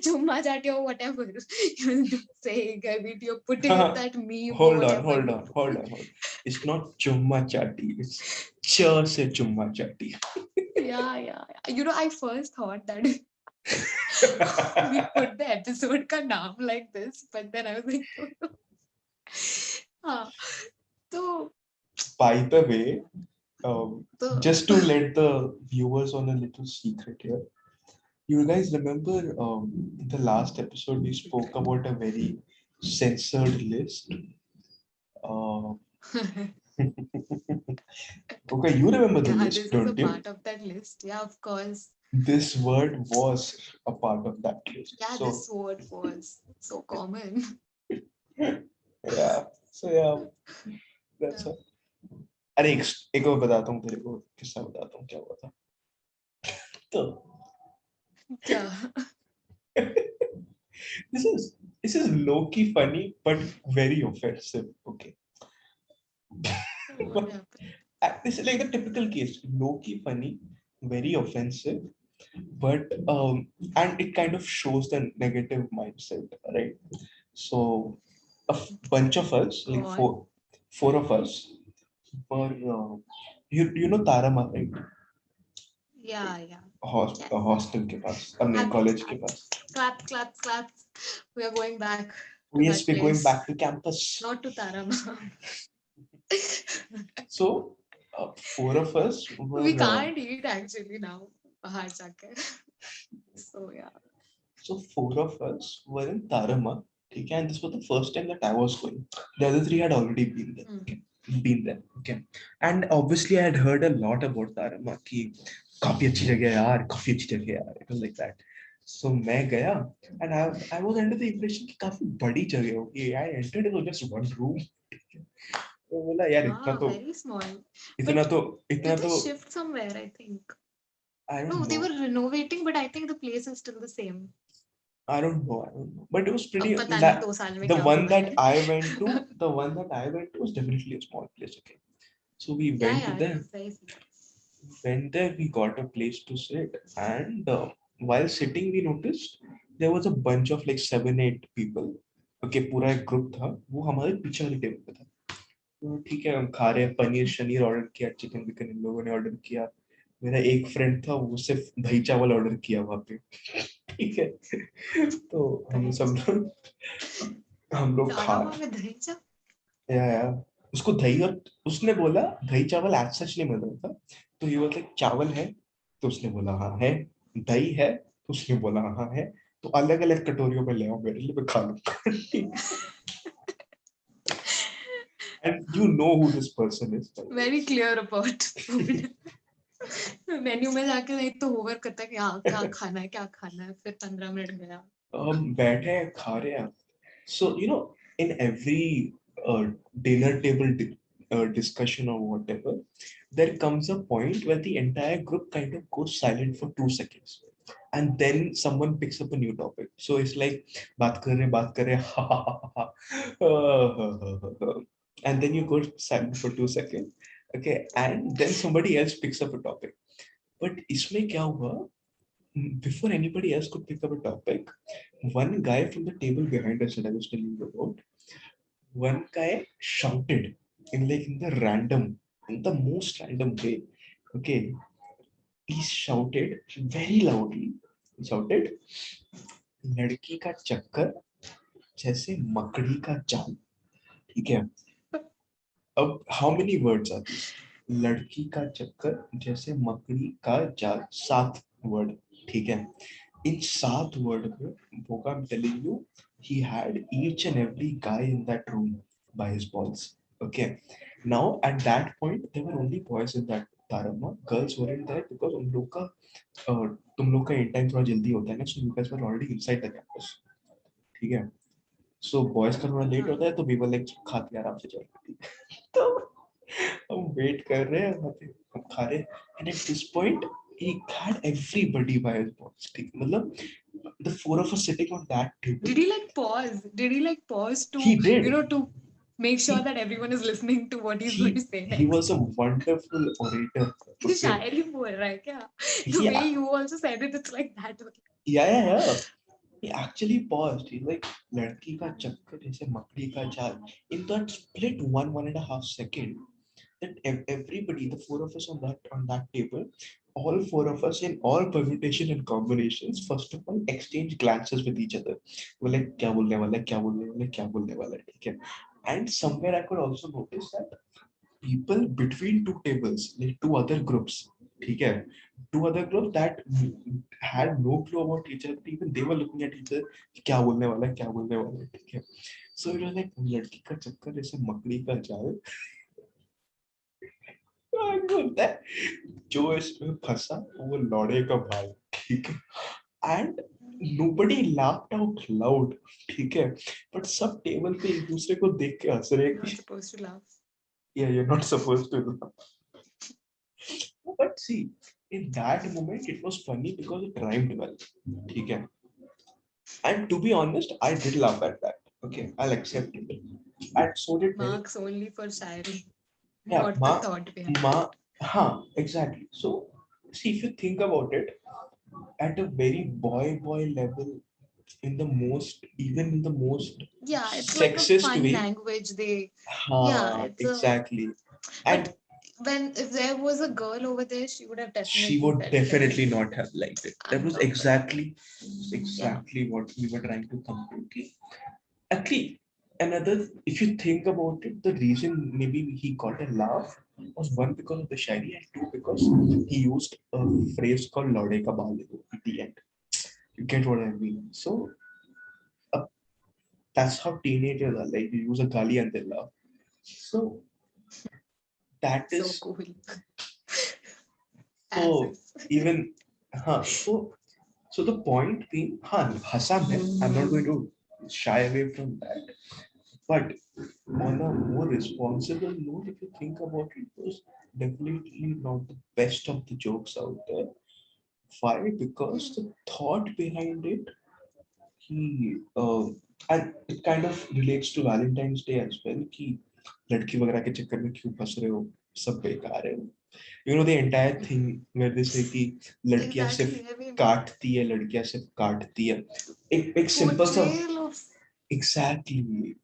चुम्मा चाटी or whatever you're saying. I mean, you're putting up that meme or whatever you hold on. It's not chumma chatti. It's cha se chumma chatti. yeah. I first thought that we put the episode ka naam like this, but then I was like, no. हाँ, तो By the way, तो just to let the viewers on a little secret here, you guys remember the last episode we spoke about a very censored list. Uh, okay, you remember the yeah, list, this is a don't you? part of that list. Yeah, of course. This word was a part of that list. Yeah, So this word was so common. yeah, so yeah, that's Yeah. all. अरे एक और बताता हूँ तेरे को किस्सा बताता हूँ क्या हुआ था तो क्या? this is low key funny but very offensive. Okay. What happened? This is like the typical case, low key funny, very offensive, but and it kind of shows the negative mindset, right? So bunch of us, Go like on. four of us were you know Tarama, right? Yeah. Yes. Hostel के पास अपने Happy college के clap, pass. clap. We are going back to Yes, that we're going place, back to campus. not to Tarama. So four of us We were can't eat actually now. बाहर जाके. So yeah. so four of us were in Tarama. Okay, and this was the first time that I was going. The other three had already been there. Hmm. Okay, been there. Okay, and obviously I had heard a lot about Tarama. कि काफी अच्छी जगह है यार, काफी अच्छी जगह है यार. It was like that. So मैं गया and I was under the impression कि काफी बड़ी जगह होगी. I entered, it was just one room. तो बोला यार Ah, very small. इतना But तो इतना did they तो shift somewhere? I think. I don't No, they were know. renovating, but I think the place is still the same. I don't know. I don't know. But it was अब pretty. पता नहीं 2 साल में The क्या one हुआ that है. I went to, the one that I went to was definitely a small place. Okay. So we went Yeah, it there. was very small. Went there. We got a place to sit, and while sitting, we noticed there was a bunch of like 7, 8 people. Okay, पूरा एक group था. वो हमारे पीछे वाली table पे था. तो ठीक है, हम खा रहे हैं, पनीर शनीर ऑर्डर किया, चिकन विकन इन लोगों ने ऑर्डर किया। मेरा एक फ्रेंड था, वो सिर्फ दही चावल ऑर्डर किया वहां पे। ठीक है। तो हम दही सब चावल, लोग हम लोग खा, चारामा में दही चावल। या उसको दही, और उसने बोला दही चावल एज सच नहीं मिल रहा था, तो ये बोला चावल है, तो उसने बोला हाँ है। दही है, तो उसने बोला हाँ है। तो अलग अलग कटोरियों में ले आओ मेरे लिए, मैं खा लूंगा। And you know who this person is. Very clear about food. Menu में जाके नहीं तो होमवर्क करता है कि हाँ क्या खाना है क्या खाना है, फिर 15 मिनट गया। हम बैठे हैं खा रहे हैं। So, in every dinner table discussion or whatever, there comes a point where the entire group kind of goes silent for 2 seconds. And then someone picks up a new topic. So it's like, बात कर रहे, ha ha ha ha, ha. And then you go silent for 2 seconds. Okay, and then somebody else picks up a topic. But इसमें क्या हुआ? Before anybody else could pick up a topic, one guy from the table behind us that I was telling you about, one guy shouted in the most random way. Okay, he shouted very loudly. He shouted, "लड़की का चक्कर जैसे मकड़ी का जाल." ठीक है, अब how many words are these? लड़की का चक्कर जैसे मकड़ी का जाल, 7 वर्ड। ठीक है, in 7 word में, I'm telling you, he had each and every guy in that room by his balls. Okay. Now at that point there were only boys in that Dharma. Girls weren't there because तुम लोग का end time थोड़ा जल्दी होता है ना, so you guys were already inside the campus. ठीक है, so boys का थोड़ा लेट हाँ होता है, तो we were like खाते आराम से चल। तो हम वेट कर रहे हैं वहाँ पे, हम खा रहे हैं, and at this point he had everybody by his balls. ठीक, मतलब the four of us sitting on that table. did he like pause, did he like pause to, He did. to make sure He that everyone is listening to what he's going to he say he next? was a wonderful orator. Okay. शायरी बोल रहा है क्या? The way Yeah, you also said it, it's like that only. yeah. He actually paused. He's like, "लड़की का चक्कर जैसे मकड़ी का जाल." In that split 1.5 second, that everybody, the four of us on that table, all four of us in all permutation and combinations, first of all, exchange glances with each other. We're like, क्या बोलने वाला है, क्या बोलने वाला है, क्या बोलने वाला है, ठीक है? And somewhere I could also notice that people between two tables, like two other groups, ठीक है? Two other groups that had no clue about each other, even they were looking at each other, क्या बोलने वाला है, क्या बोलने वाला है, ठीक है? So it was like, लड़की का चक्कर जैसे मकड़ी का जाल, बोलता है, जो इसमें फंसा वो लौड़े का भाई, ठीक है? And nobody laughed out loud, ठीक है? बट सब टेबल पे एक दूसरे को देख के हंस रहे You're कि not supposed to laugh. yeah, you're not supposed to laugh. But see, in that moment it was funny because it rhymed well, ठीक है? And to be honest, I did laugh at that. Okay, I'll accept it. And so did many. Marks only for sharing, Yeah, not the thought behind it. exactly. So see, if you think about it, at a very boy level, even in the most Yeah, it's like a sexist fun way, language. Yeah, it's a. exactly. But And when if there was a girl over there, she would have she definitely would felt like definitely not have liked it. That was uncomfortable. Yeah. exactly what we were trying to come to. Okay? Actually, another, if you think about it, the reason maybe he got a laugh was one because of the shairi, and two because he used a phrase called "lode ka baal at the end. You get what I mean? So uh, that's how teenagers are like. You use a gali and they laugh. So that So is cool. As so if. even so the point being, Hassan, I'm not going to shy away from that. But on a more responsible note, if you think about it, it was definitely not the best of the jokes out there. Why? Because the thought behind it, he and it kind of relates to Valentine's Day as well. कि लड़की वगैरह के चक्कर में क्यों फंस रहे हो, सब बेकार है. The entire thing where they say कि लड़कियां सिर्फ Exactly. I mean, काटती है, लड़कियां सिर्फ काटती है. एक सिंपल सा portrayal of. एग्जैक्टली.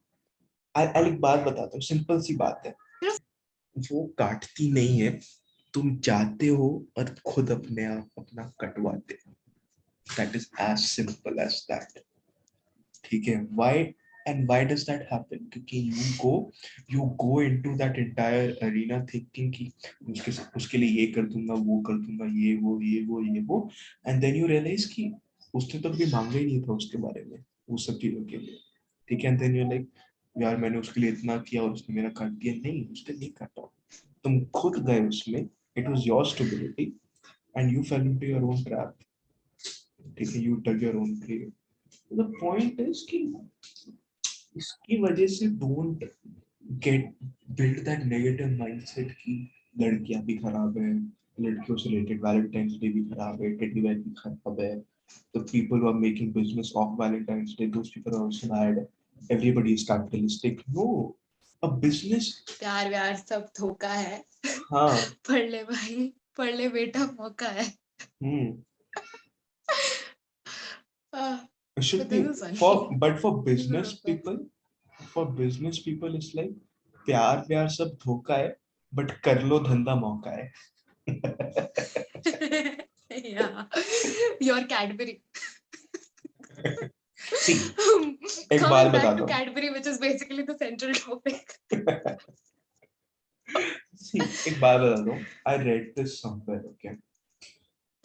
I'll एक बात बताता हूँ, सिंपल सी बात है. वो काटती नहीं है, तुम जाते हो और खुद अपने आप अपना कटवाते हो. That is as simple as that. ठीक है. Why and why does that happen? क्योंकि you go into that entire arena thinking कि उसके लिए ये कर दूंगा, वो कर दूंगा, ये वो, एंड देन यू रियलाइज कि उसने तो कभी मांगा ही नहीं था उसके बारे में, वो सब चीजों के लिए. ठीक है. एंड देन यू लाइक, यार मैंने उसके लिए इतना किया और उसने मेरा काट दिया. नहीं, उसने नहीं काटा. तुम खुद गए उसमें. It was your stability and you fell into your own trap. ठीक है. You dug your own grave. The point is कि इसकी वजह से don't get build that negative mindset कि लड़कियां भी खराब है, लड़कियों से रिलेटेड वैलेंटाइंस डे भी खराब है, टेडी बेयर भी खराब है. The people who are making business of Valentine's Day, those people are also bad. Everybody is capitalistic. No, a business. प्यार व्यार सब धोखा है. हाँ. पढ़ ले भाई, पढ़ ले बेटा, मौका है. Hmm. Ah, It should but this be is funny. for This is business so people. For business people, it's like प्यार प्यार सब धोखा है, but कर लो धंधा मौका है. funny. Yeah, your Cadbury. See, एक बात Coming back बताता to हूँ. Cadbury, which is basically the central topic. See, एक बात बताता हूँ. I read this somewhere. Okay.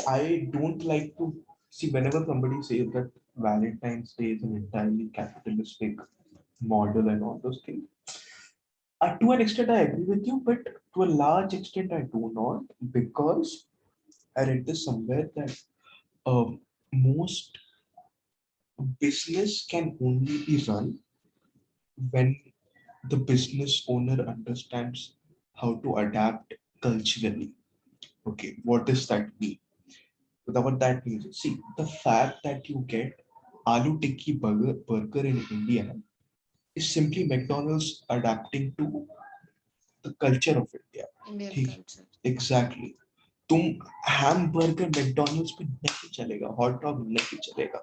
I don't like to see whenever somebody says that Valentine's Day is an entirely capitalistic model and all those things. To an extent, I agree with you, but to a large extent, I do not, because I read this somewhere that most business can only be run when the business owner understands how to adapt culturally. Okay, what does that mean? What that means, see, the fact that you get aloo tikki burger in India is simply McDonald's adapting to the culture of India. Indian ठीक. culture. Exactly. तुम हैम burger McDonald's पे नहीं चलेगा, hot dog नहीं चलेगा.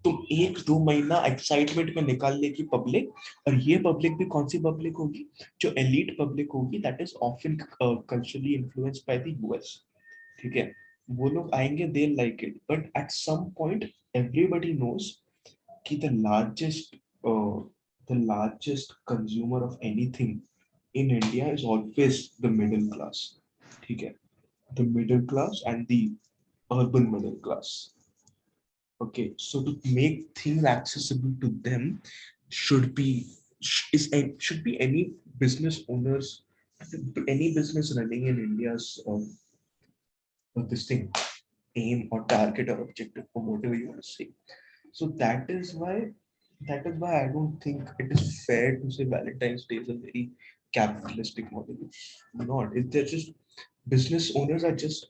तुम 1-2 महीना excitement में निकाल लेगी पब्लिक, और ये पब्लिक भी कौन सी पब्लिक होगी? जो एलीट पब्लिक होगी, that is often culturally influenced by the US. ठीक है. वो लोग आएंगे, they like it, but at some point everybody knows कि the largest consumer of anything in India is always the middle class. ठीक है. The middle class and the urban middle class. Okay, so to make things accessible to them should be should be any business owners, any business running in India's this thing, aim or target or objective or whatever you want to say. So that is why I don't think it is fair to say Valentine's Day is a very capitalistic model. It's not. They're just business owners are just,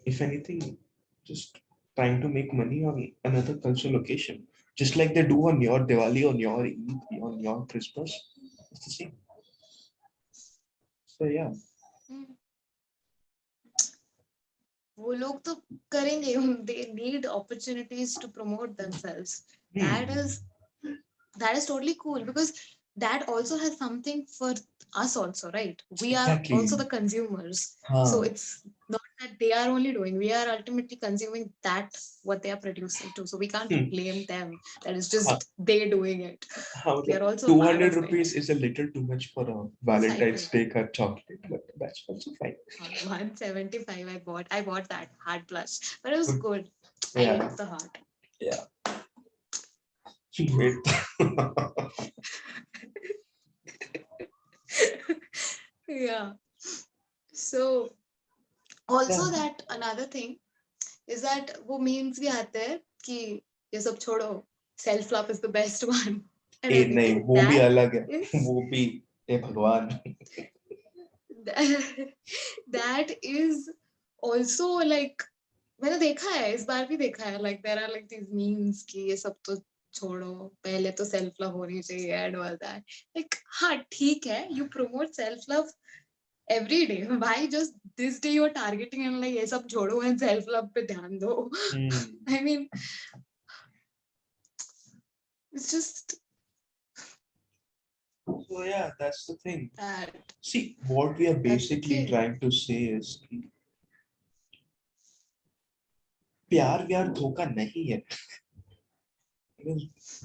if anything, just trying to make money on another cultural occasion, just like they do on your Diwali, on your Eid, on your Christmas. It's the same. So yeah. Hmm. वो लोग तो करेंगे. They need opportunities to promote themselves. That Hmm. is that is totally cool, because that also has something for us also, right? We are also Exactly. the consumers. So Huh. it's not that they are only doing, we are ultimately consuming that what they are producing too. So we can't Hmm. blame them that it's Huh. just they doing it. How We are the also a part 200 of it. rupees is a little too much for a Yes, I Valentine's know. Day cut chocolate, but that's also fine. 175 I bought that hard blush, but it was Good. good. I Yeah. liked the heart. Yeah. Wait. Yeah. So also Yeah. that another thing is that वो memes भी आते हैं कि ये सब छोड़ो, self love is the best one and ए नहीं, everything. वो भी That अलग है. is वो भी, ए भगवान. that is also like, मैंने देखा है, इस बार भी देखा है, like there are like these memes कि ये सब तो छोड़ो, पहले तो self love होनी चाहिए and all that. Like हाँ ठीक है, you promote self love every day. Why just this day you're targeting and like ये सब छोड़ो and self love पे ध्यान दो? I mean, it's just So yeah, that's the thing. That See, what we are that's the basically thing. trying to say is कि प्यार व्यार धोखा नहीं है.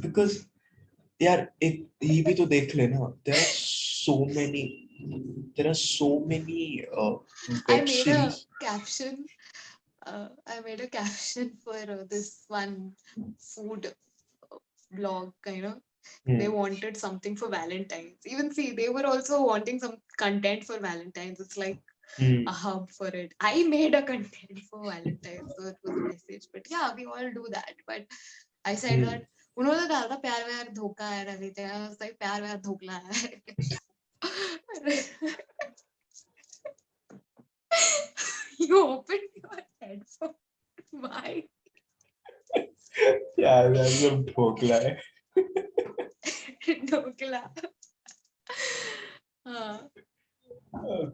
Because यार एक ये भी तो देख लेना. There are so many I web made a series. caption. I made a caption for this one food blog, they Hmm. wanted something for Valentine's. Even see, they were also wanting some content for Valentine's. It's like Hmm. a hub for it. I made a content for Valentine's, so it was a message. But yeah, we all do that. But I said Hmm. that उन्होंने कहा था प्यार व्यार धोखा है and everything. I was like प्यार व्यार धोखला है. You opened your headphone. Why? यार यार सब ठोकला है. धोखला. हाँ.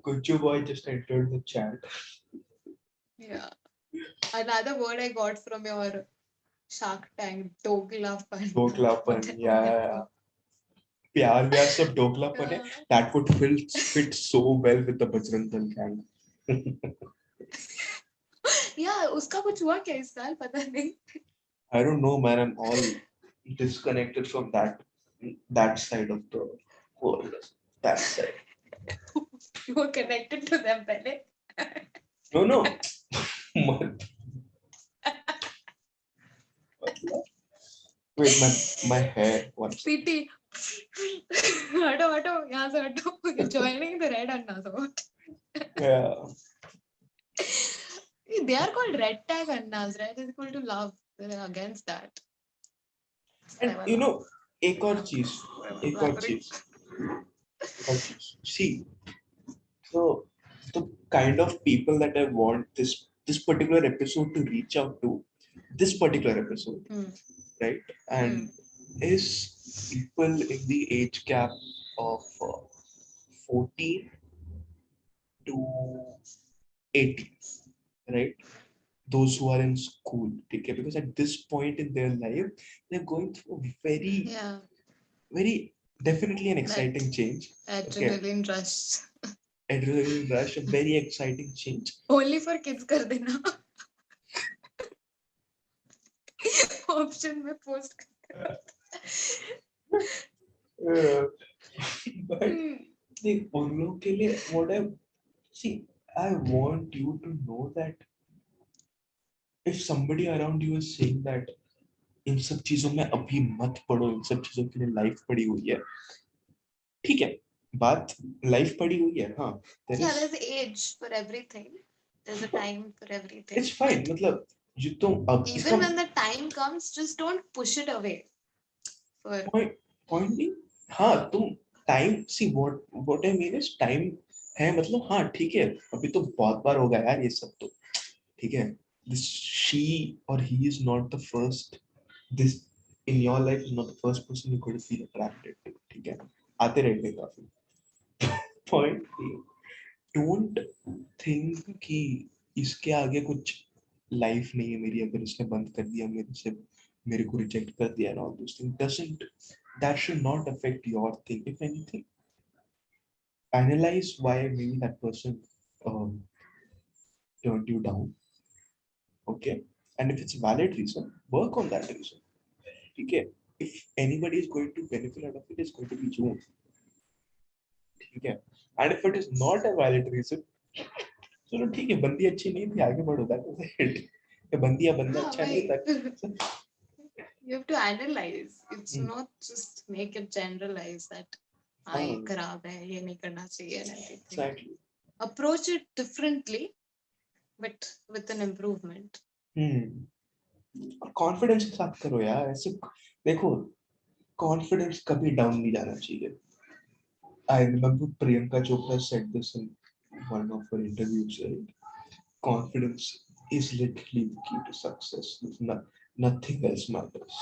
Kuchu boy just entered the chat. Yeah. Another word I got from your Shark Tank, Doglapan. ढोकलापन. Yeah. प्यार व्यार सब ढोकलापन है. Yeah. That would fit so well with the Bajrang Dal gang. Yeah, उसका कुछ हुआ क्या इस साल पता नहीं. I don't know, man. I'm all disconnected from that side of the world. That side. You were connected to them पहले. No, no. Wait, my hair. One second. सीटी. हटो हटो यहाँ से हटो. You're joining the red Annas. Yeah. They are called red tag Annas, right? It's equal to love. They're against that. And Never you love. know, एक और चीज, एक और Flattering. चीज, एक और चीज. See, so the kind of people that I want this particular episode to reach out to, this particular episode, Hmm. right? And is people in the age gap of 14 to 18, right? Those who are in school, okay? Because at this point in their life, they're going through a very, Yeah. very definitely an That exciting change. Okay, adrenaline rush. adrenaline rush, a very exciting change. Only for kids कर देना. Option में post कर. But the उन लोग के लिए what I see, I want you to know that if somebody around you is saying that इन सब चीजों में अभी मत पढ़ो, इन सब चीजों के लिए लाइफ पड़ी हुई है, ठीक है, बात लाइफ पड़ी हुई है, हाँ. Yeah, there's age for everything. There's a time for everything. It's fine. But मतलब जो तुम अब इसका even when the time comes, just don't push it away. For point नहीं, हाँ तुम time see what I mean is time है, मतलब हाँ ठीक है, अभी तो बहुत बार होगा यार ये सब तो, ठीक है. This she or he is not the first, this in your life is not the first person you're going to feel attracted to, ठीक है, आते रहेंगे काफी. Point being, don't think कि इसके आगे कुछ लाइफ नहीं है मेरी, अगर इसने बंद कर दिया मेरे से, मेरे को रिजेक्ट कर दिया, and all those things doesn't, that should not affect your thing. If anything, analyze why maybe that person um, turned you down, okay, and if it's a valid reason, work on that reason, okay. If anybody is going to benefit out of it, it's going to be you, okay. And if it is not a valid reason, चलो ठीक है, बंदी अच्छी नहीं थी, आगे बढ़ो, that was it. ये बंदी या बंदा yeah, अच्छा नहीं why? था. You have to analyze. It's not just make it generalize that हाँ ये खराब है, ये नहीं करना चाहिए and everything. Exactly. Approach it differently, but with an improvement. Confidence के साथ करो यार, ऐसे देखो, कॉन्फिडेंस कभी डाउन नहीं जाना चाहिए. I remember Priyanka Chopra said this in one of her interviews, right? Confidence is literally the key to success. Nothing else matters.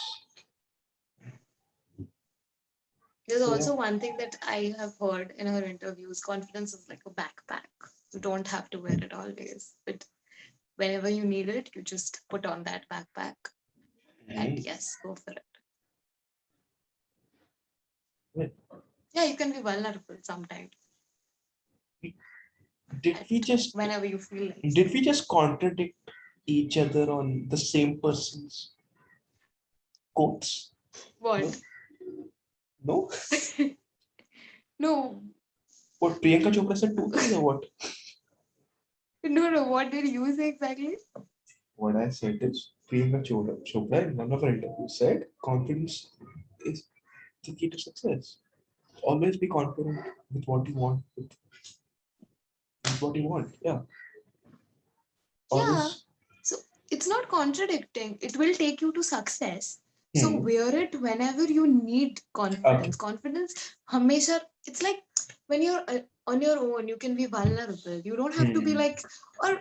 There's So also yeah. one thing that I have heard in her interviews. Confidence is like a backpack. You don't have to wear it always, but whenever you need it, you just put on that backpack and yes, go for it. Wait. Yeah, you can be vulnerable sometimes Did at we just whenever you feel like. did we just contradict each other on the same person's quotes? No, What? no. No, What Priyanka Chopra said two things or what? no. What did you say exactly? What I said is Chopra in one of her interviews said confidence is the key to success. Always be confident with what you want, with what you want. Yeah. Yeah. Always. So it's not contradicting. It will take you to success. So Hmm. wear it whenever you need Okay. confidence. Confidence, Hamesha, it's like when you're on your own, you can be vulnerable. You don't have to be Hmm. like, or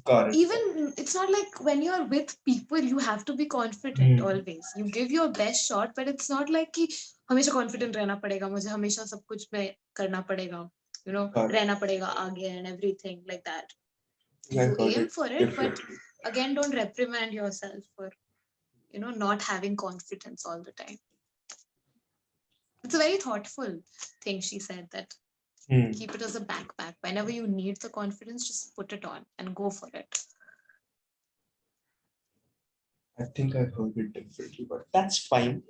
Got it. even it's not like when you're with people, you have to be confident Hmm. always. You give your best shot, but it's not like कि हमेशा confident रहना पड़ेगा मुझे हमेशा सब कुछ में करना पड़ेगा, you know, Got it. रहना पड़ेगा आगे and everything like that. I You heard aim it for it, but differently. again, don't reprimand yourself for not having confidence all the time. It's a very thoughtful thing she said, that Hmm. keep it as a backpack. Whenever you need the confidence, just put it on and go for it. I think I heard it differently, but that's fine.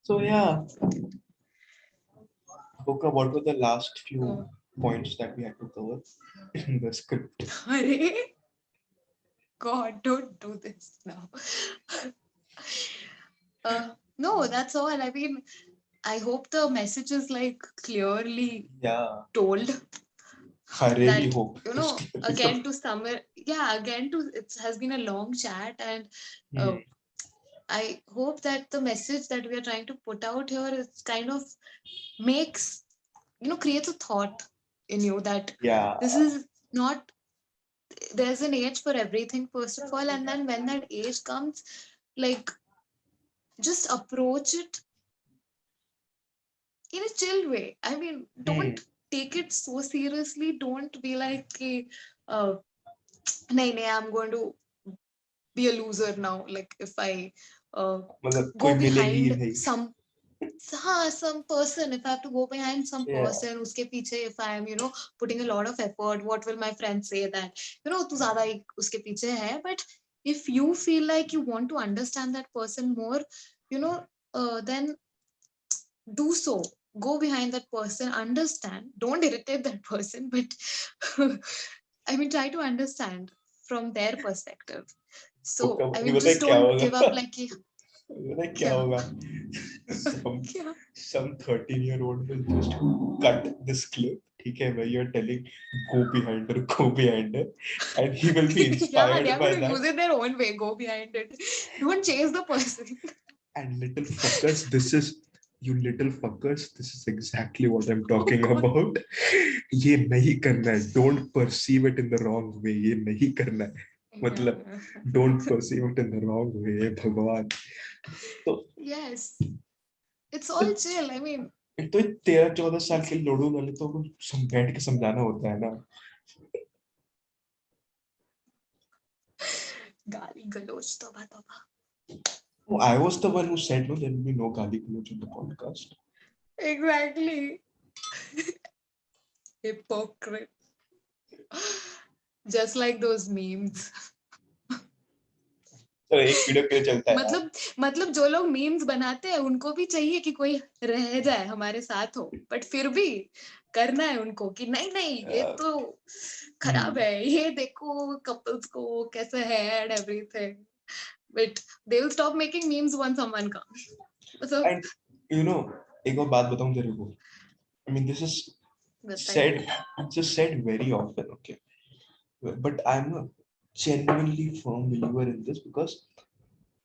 So yeah, Boka, what were the last few So, points that we had to cover in the script? Hare, God, don't do this now. No, that's all. I mean, I hope the message is like clearly Yeah, told, I really that hope it's clearly again to summer, yeah, again to it has been a long chat, and Hmm. uh, I hope that the message that we are trying to put out here is kind of makes, creates a thought in you that Yeah, this is not, there's an age for everything, first of all, and then when that age comes, like, just approach it in a chill way. I mean, Hmm. don't take it so seriously. Don't be like, "Ki, uh, nahi, nahi, I'm going to be a loser now. Like, if I मतलब कोई go मिलेगी ही behind नहीं. some person, if I have to go behind some Yeah. person, uske piche, if I am, putting a lot of effort, what will my friends say that, tu zyada hi uske piche hai. But if you feel like you want to understand that person more, then do so. Go behind that person, understand. Don't irritate that person, but I mean, try to understand from their perspective. Boka, So, I ये mean, पता है just क्या don't give होगा? up like, कि, पता है क्या क्या, होगा? Some क्या? some 13-year-old will just cut this clip. ठीक है, where you're telling go behind her, and he will be Yeah, they inspired are by going to use that. it their own way. Go behind it. Don't chase the person. And little fuckers, you little fuckers, this is exactly what I'm Oh talking God. about. ये नहीं करना है. Don't perceive it in the wrong way. ये नहीं करना है. मतलब Yeah. don't perceive it in the wrong way. हे भगवान. तो Yes. It's all chill. I mean, एक तो 13-14 साल के लोड़ू वाले तो बैठ के समझाना होता है ना. gali galoch toba toba. Oh, I was the one who said no, there will be no Gali Guloch in the podcast. Exactly. Hypocrite. Just like those memes. तो एक वीडियो के लिए चलता है यार. मतलब जो लोग मीम्स बनाते हैं उनको भी चाहिए कि कोई रह जाए हमारे साथ हो, बट फिर भी करना है उनको कि नहीं नहीं ये तो खराब है, ये देखो कपल्स को कैसे है and everything, but they will stop making memes one someone comes. So And you know, एक और बात बताऊं तेरे को. I mean, this is बताइए. said, just said very often, okay. But I'm a genuinely firm believer in this because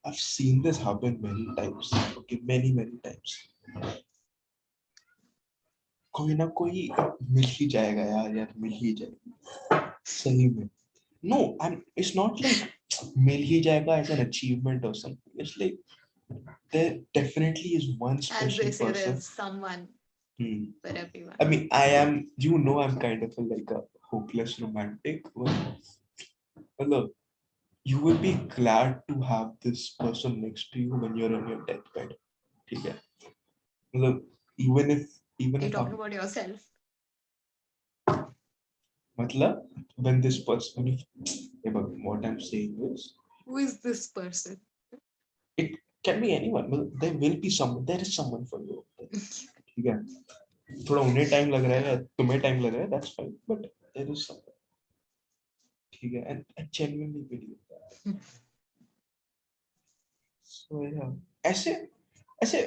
I've seen this happen many times. Okay, many times. कोई ना कोई मिल ही जाएगा यार, मिल ही जाएगा सही में. No, it's not like मिल ही जाएगा as an achievement or something. It's like there definitely is one As they special say, person. there's someone for everyone. I mean, I'm kind of like a hopeless romantic. Well, you will be glad to have this person next to you when you're on your deathbed. ठीक है? मतलब, even if Are you हम, talking about yourself? मतलब when this person, what I'm saying is, Who is this person? it can be anyone. मतलब, there will be someone, there is someone for you. ठीक है, थोड़ा उन्हें time लग रहा है या तुम्हें टाइम लग रहा है, that's fine, but there is someone. ठीक है, and I genuinely believe that. So yeah, ऐसे ऐसे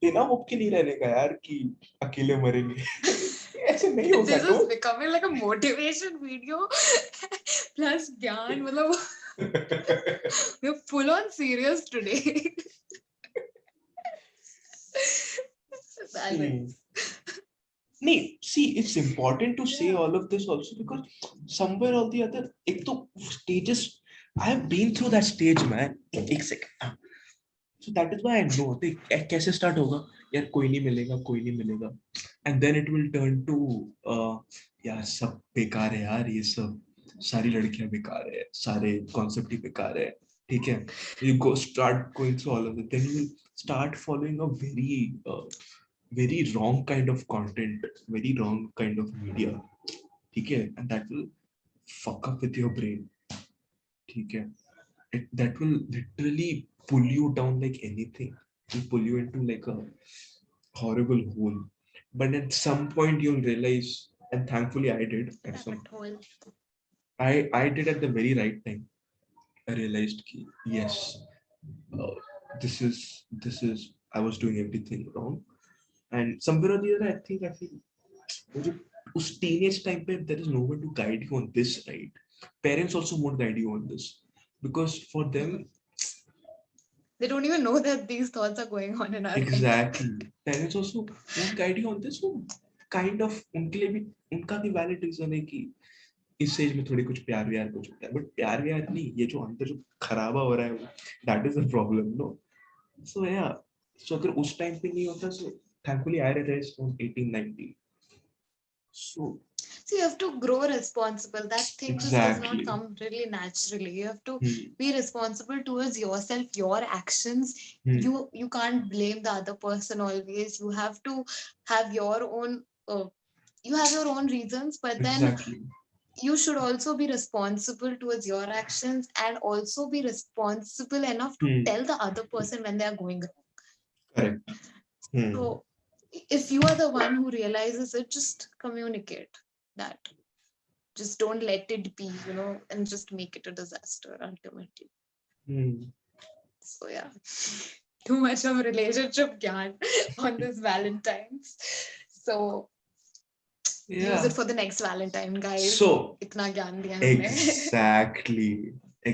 बिना होप के नहीं रहने का यार कि अकेले मरेंगे. ऐसे नहीं होगा. This is becoming like a motivation video plus ज्ञान. मतलब we're full on serious today. Balance. नहीं, see, it's important to say all of this also because somewhere or the other, एक तो stages, I have been through that stage, man. एक second. So that is why I know. देख कैसे start होगा यार, कोई नहीं मिलेगा, कोई नहीं मिलेगा, and then it will turn to यार सब बेकार है यार, ये सब सारी लड़कियां बेकार है, सारे कॉन्सेप्ट ही बेकार है. ठीक है, you go start going through all of it, then you start following a very wrong kind of content, very wrong kind of media. ठीक है, and that will fuck up with your brain. ठीक है, that will literally pull you down like anything. It will pull you into like a horrible hole. But at some point you'll realize, and thankfully I did at some, I did at the very right time. I realized ki, yes, uh, this is I was doing everything wrong. And somewhere or the other, I feel मुझे उस teenage time पे there is no one to guide you on this, right? Parents also won't guide you on this because for them, They don't even know that these thoughts are going on in our head. exactly, parents also won't guide you on this. So kind of उनके लिए भी, उनका भी valid reason है कि इस as में थोड़ी कुछ प्यार व्यार कुछ होता है, बट प्यार व्यार नहीं, ये जो अंदर जो खराबा हो रहा है वो, that is the problem, no. So yeah, so अगर उस टाइम पे नहीं होता, so thankfully I realised on 18 19. So So you have to grow responsible. That thing just does not exactly. come really naturally. You have to Hmm. be responsible towards yourself, your actions. Hmm. You can't blame the other person always. You have to have your own you have your own reasons, but then Exactly. you should also be responsible towards your actions and also be responsible enough to Hmm. tell the other person when they are going wrong. Correct. Hmm. So if you are the one who realizes it, just communicate that. Just don't let it be, and just make it a disaster ultimately. Hmm. So yeah, too much of relationship gyan on this Valentine's. So use it Yeah. for the next Valentine, guys. So Itna gyan diya humne.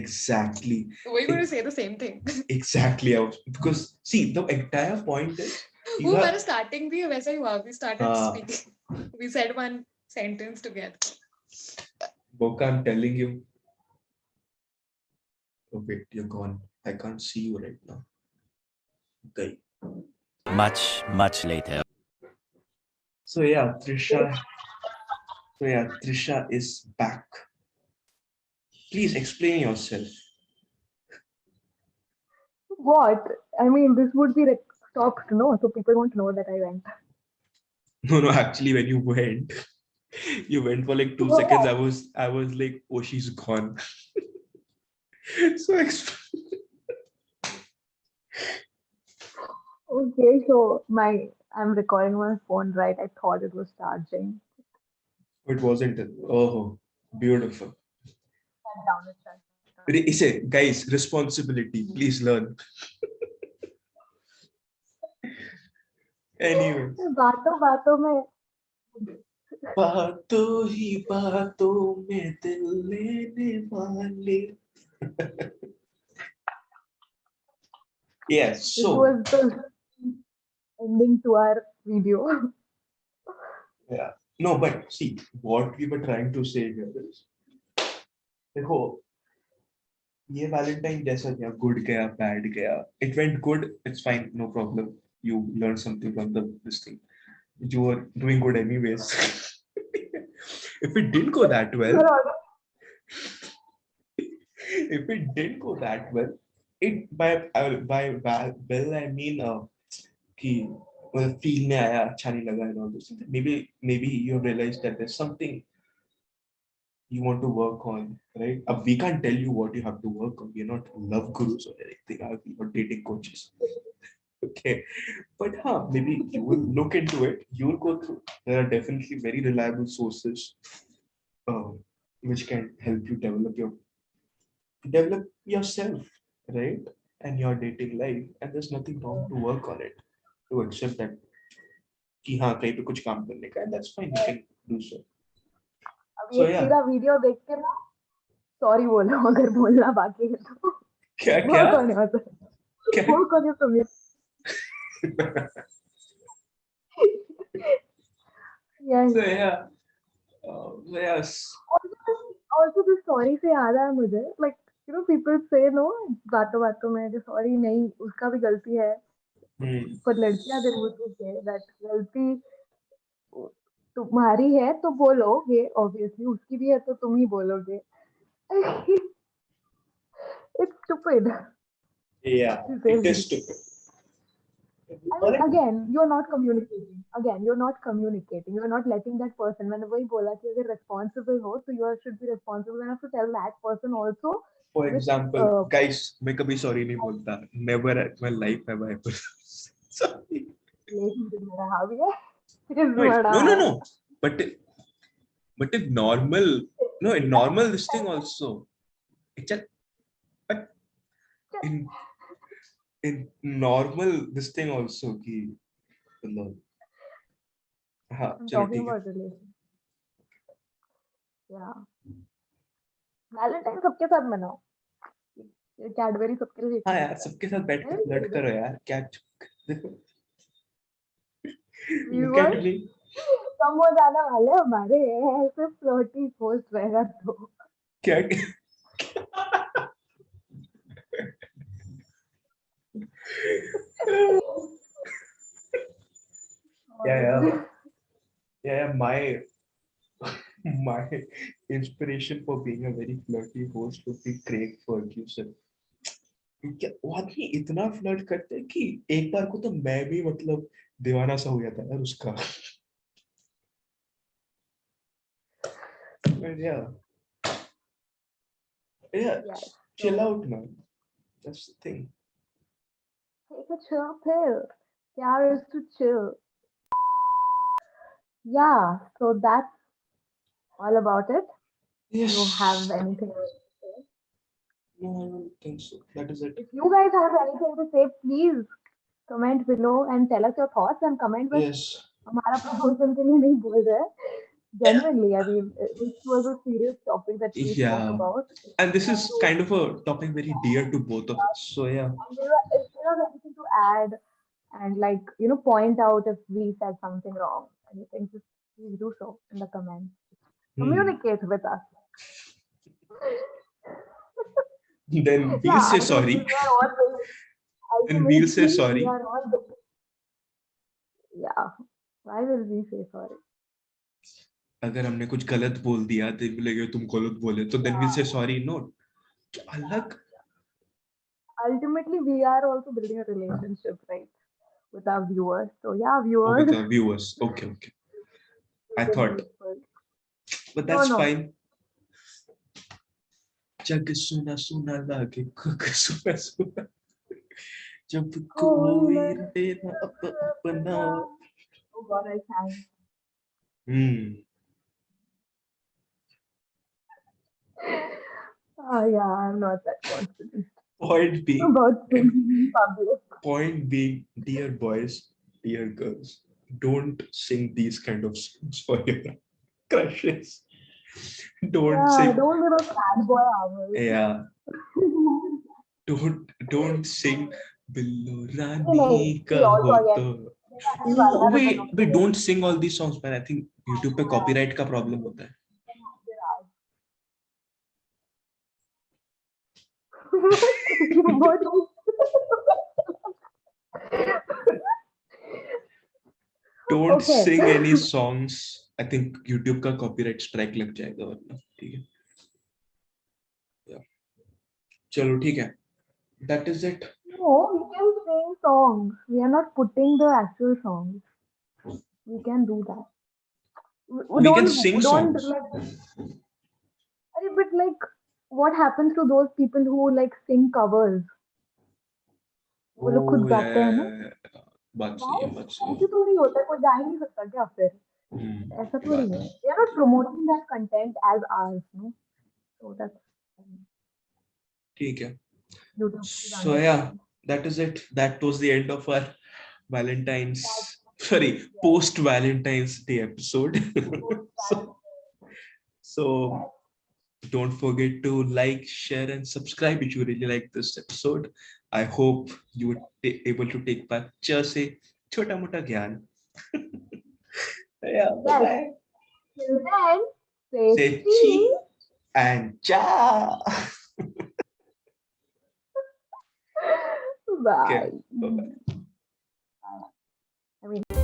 exactly. Were you going to say the same thing? Exactly. Because see, the entire point is you वो have. हमारा starting भी वैसा ही हुआ. We started speaking. We said one sentence together. Boka, I'm telling you. Oh wait, you're gone. I can't see you right now. Okay. Much later. So yeah, Trisha. So yeah, Trisha is back. Please explain yourself. What? I mean, this would be like stopped, no? So people won't know that I went. No, actually, when you went, you went for like 2 seconds. I was like, oh, she's gone. So Okay, so I'm recording my phone, right? I thought it was charging. it wasn't. Oh, beautiful. Shut down, it shut down. Guys, responsibility. Please learn. Anyway. बातों बातों में बातों ही बातों में दिल लेने वाले. Yes, this so was the ending to our video. yeah. No, but see, what we were trying to say here is, देखो, ये Valentine जैसा गया, good गया, bad गया. It went good, it's fine, no problem. You learned something from this thing. You were doing good anyways. If it didn't go that well, if it didn't go that well, it by well I mean कि मतलब feel में आया, अच्छा नहीं लगा and all those things. Maybe you have realized that there's something you want to work on, right? We can't tell you what you have to work on. We're not love gurus or anything. We're not dating coaches. Okay, but maybe you will look into it. You will go through. There are definitely very reliable sources uh, which can help you develop yourself, right? And your dating life. And there's nothing wrong to work on it, to accept that कि हाँ कहीं पे कुछ काम करने का है. That's fine. You can do so. अब So ये yeah. तेरा वीडियो देख के ना सॉरी बोलो अगर बोलना बाकी है तो क्या वो क्या कौन है मतलब क्या वो कौन है तुम्हें So yes yeah. Yes. also the story से याद आया मुझे like you know people say no बातों बातों में कि सॉरी नहीं उसका भी गलती है पर लड़कियां then would say that गलती तुम्हारी है तो बोलोगे obviously उसकी भी है तो तुम ही बोलोगे it's stupid Yeah. It is stupid. I mean, again, you're not communicating. Again, you're not communicating. You're not letting that person. मैंने वही बोला कि अगर responsible हो, so you should be responsible enough to tell that person also. For With example, guys, मैं कभी sorry नहीं बोलता. Never at my life have I ever sorry. relationship में रहा भी है, किस Wait, बड़ा no. है. But in normal, no, in normal this thing also. It's a, but in normal this thing also कि मतलब हाँ I'm चलो talking ठीक है. about relationship. Yeah. Valentine सबके साथ मनाओ. कैडबरी सबके लिए हाँ यार सबके साथ बैठ के फ्लर्ट करो यार क्या look at me. कम हो जाने वाले हमारे ऐसे फ्लोटी पोस्ट रहेगा तो क्या yeah my inspiration for being a very flirty host would be Craig Ferguson. क्या वो आदमी इतना फ्लर्ट करते हैं कि एक बार को तो मैं भी मतलब दीवाना सा हो गया था यार उसका. But yeah, yes. chill So, out man. That's the thing. take a chill pill. Care is to chill. Yeah, so that's all about it. Yes. You have anything else to say? No, I don't think so. That is it. If you guys have anything to say, please comment below and tell us your thoughts and comment with Yes. हमारा promotion के लिए नहीं बोल रहे हैं. Genuinely, I mean, this was a serious topic that we spoke Yeah. about. And this is So, kind of a topic very dear to both of us. So yeah. and if you have anything to add and like, you know, point out if we said something wrong, anything, just please do so in the comments. Communicate with us. Then we'll Yeah, say sorry. ultimately, we are all Then we'll say ultimately, we sorry. are all yeah. Why will we say sorry? अगर हमने कुछ गलत बोल दिया तो बोलेगे तुम गलत बोले तो then we'll say sorry. No. अलग. Ultimately, we are also building a relationship, right, with our viewers. So yeah, Oh, viewers. with our viewers. Okay. I thought. But that's No. fine. जग सुना सुना लागे कुक सुना सुना जब कोई रहे ना अपना. Oh God, I can't. Yeah, I'm not that confident Point being, about singing in public. dear boys, dear girls, don't sing these kind of songs for your crushes. Don't sing. Don't be those sad boy hours. Yeah. Don't sing Billo Rani ka ho to. No, wait, don't sing all these songs, man. I think YouTube पे copyright का problem होता है. Don't sing any songs. I think YouTube का copyright strike लग जाएगा वरना. ठीक है. Yeah. चलो ठीक है. That is it. No, you can sing songs. We are not putting the actual songs. We can do that. We can sing Don't songs. like. But like, what happens to those people who like sing covers? वो लोग खुद Oh गाते हैं ना? yeah, बात सही Why? है, बात सही ऐसे थोड़ी होता है, कोई गा ही नहीं सकता क्या फिर? ऐसा थोड़ी बात है. We are not promoting that content as ours, no? So that's ठीक है. you to please So yeah, understand. that is it. That was the end of our Valentine's, That, sorry, yes, post Valentine's Day episode. post so, that, so yes. don't forget to like, share, and subscribe if you really like this episode. I hope you were able to take back just a chota mota gyan. Yeah, bye Yes. bye. Till then, say Say cheese. cheese and cha. Bye. Okay, bye bye. I mean.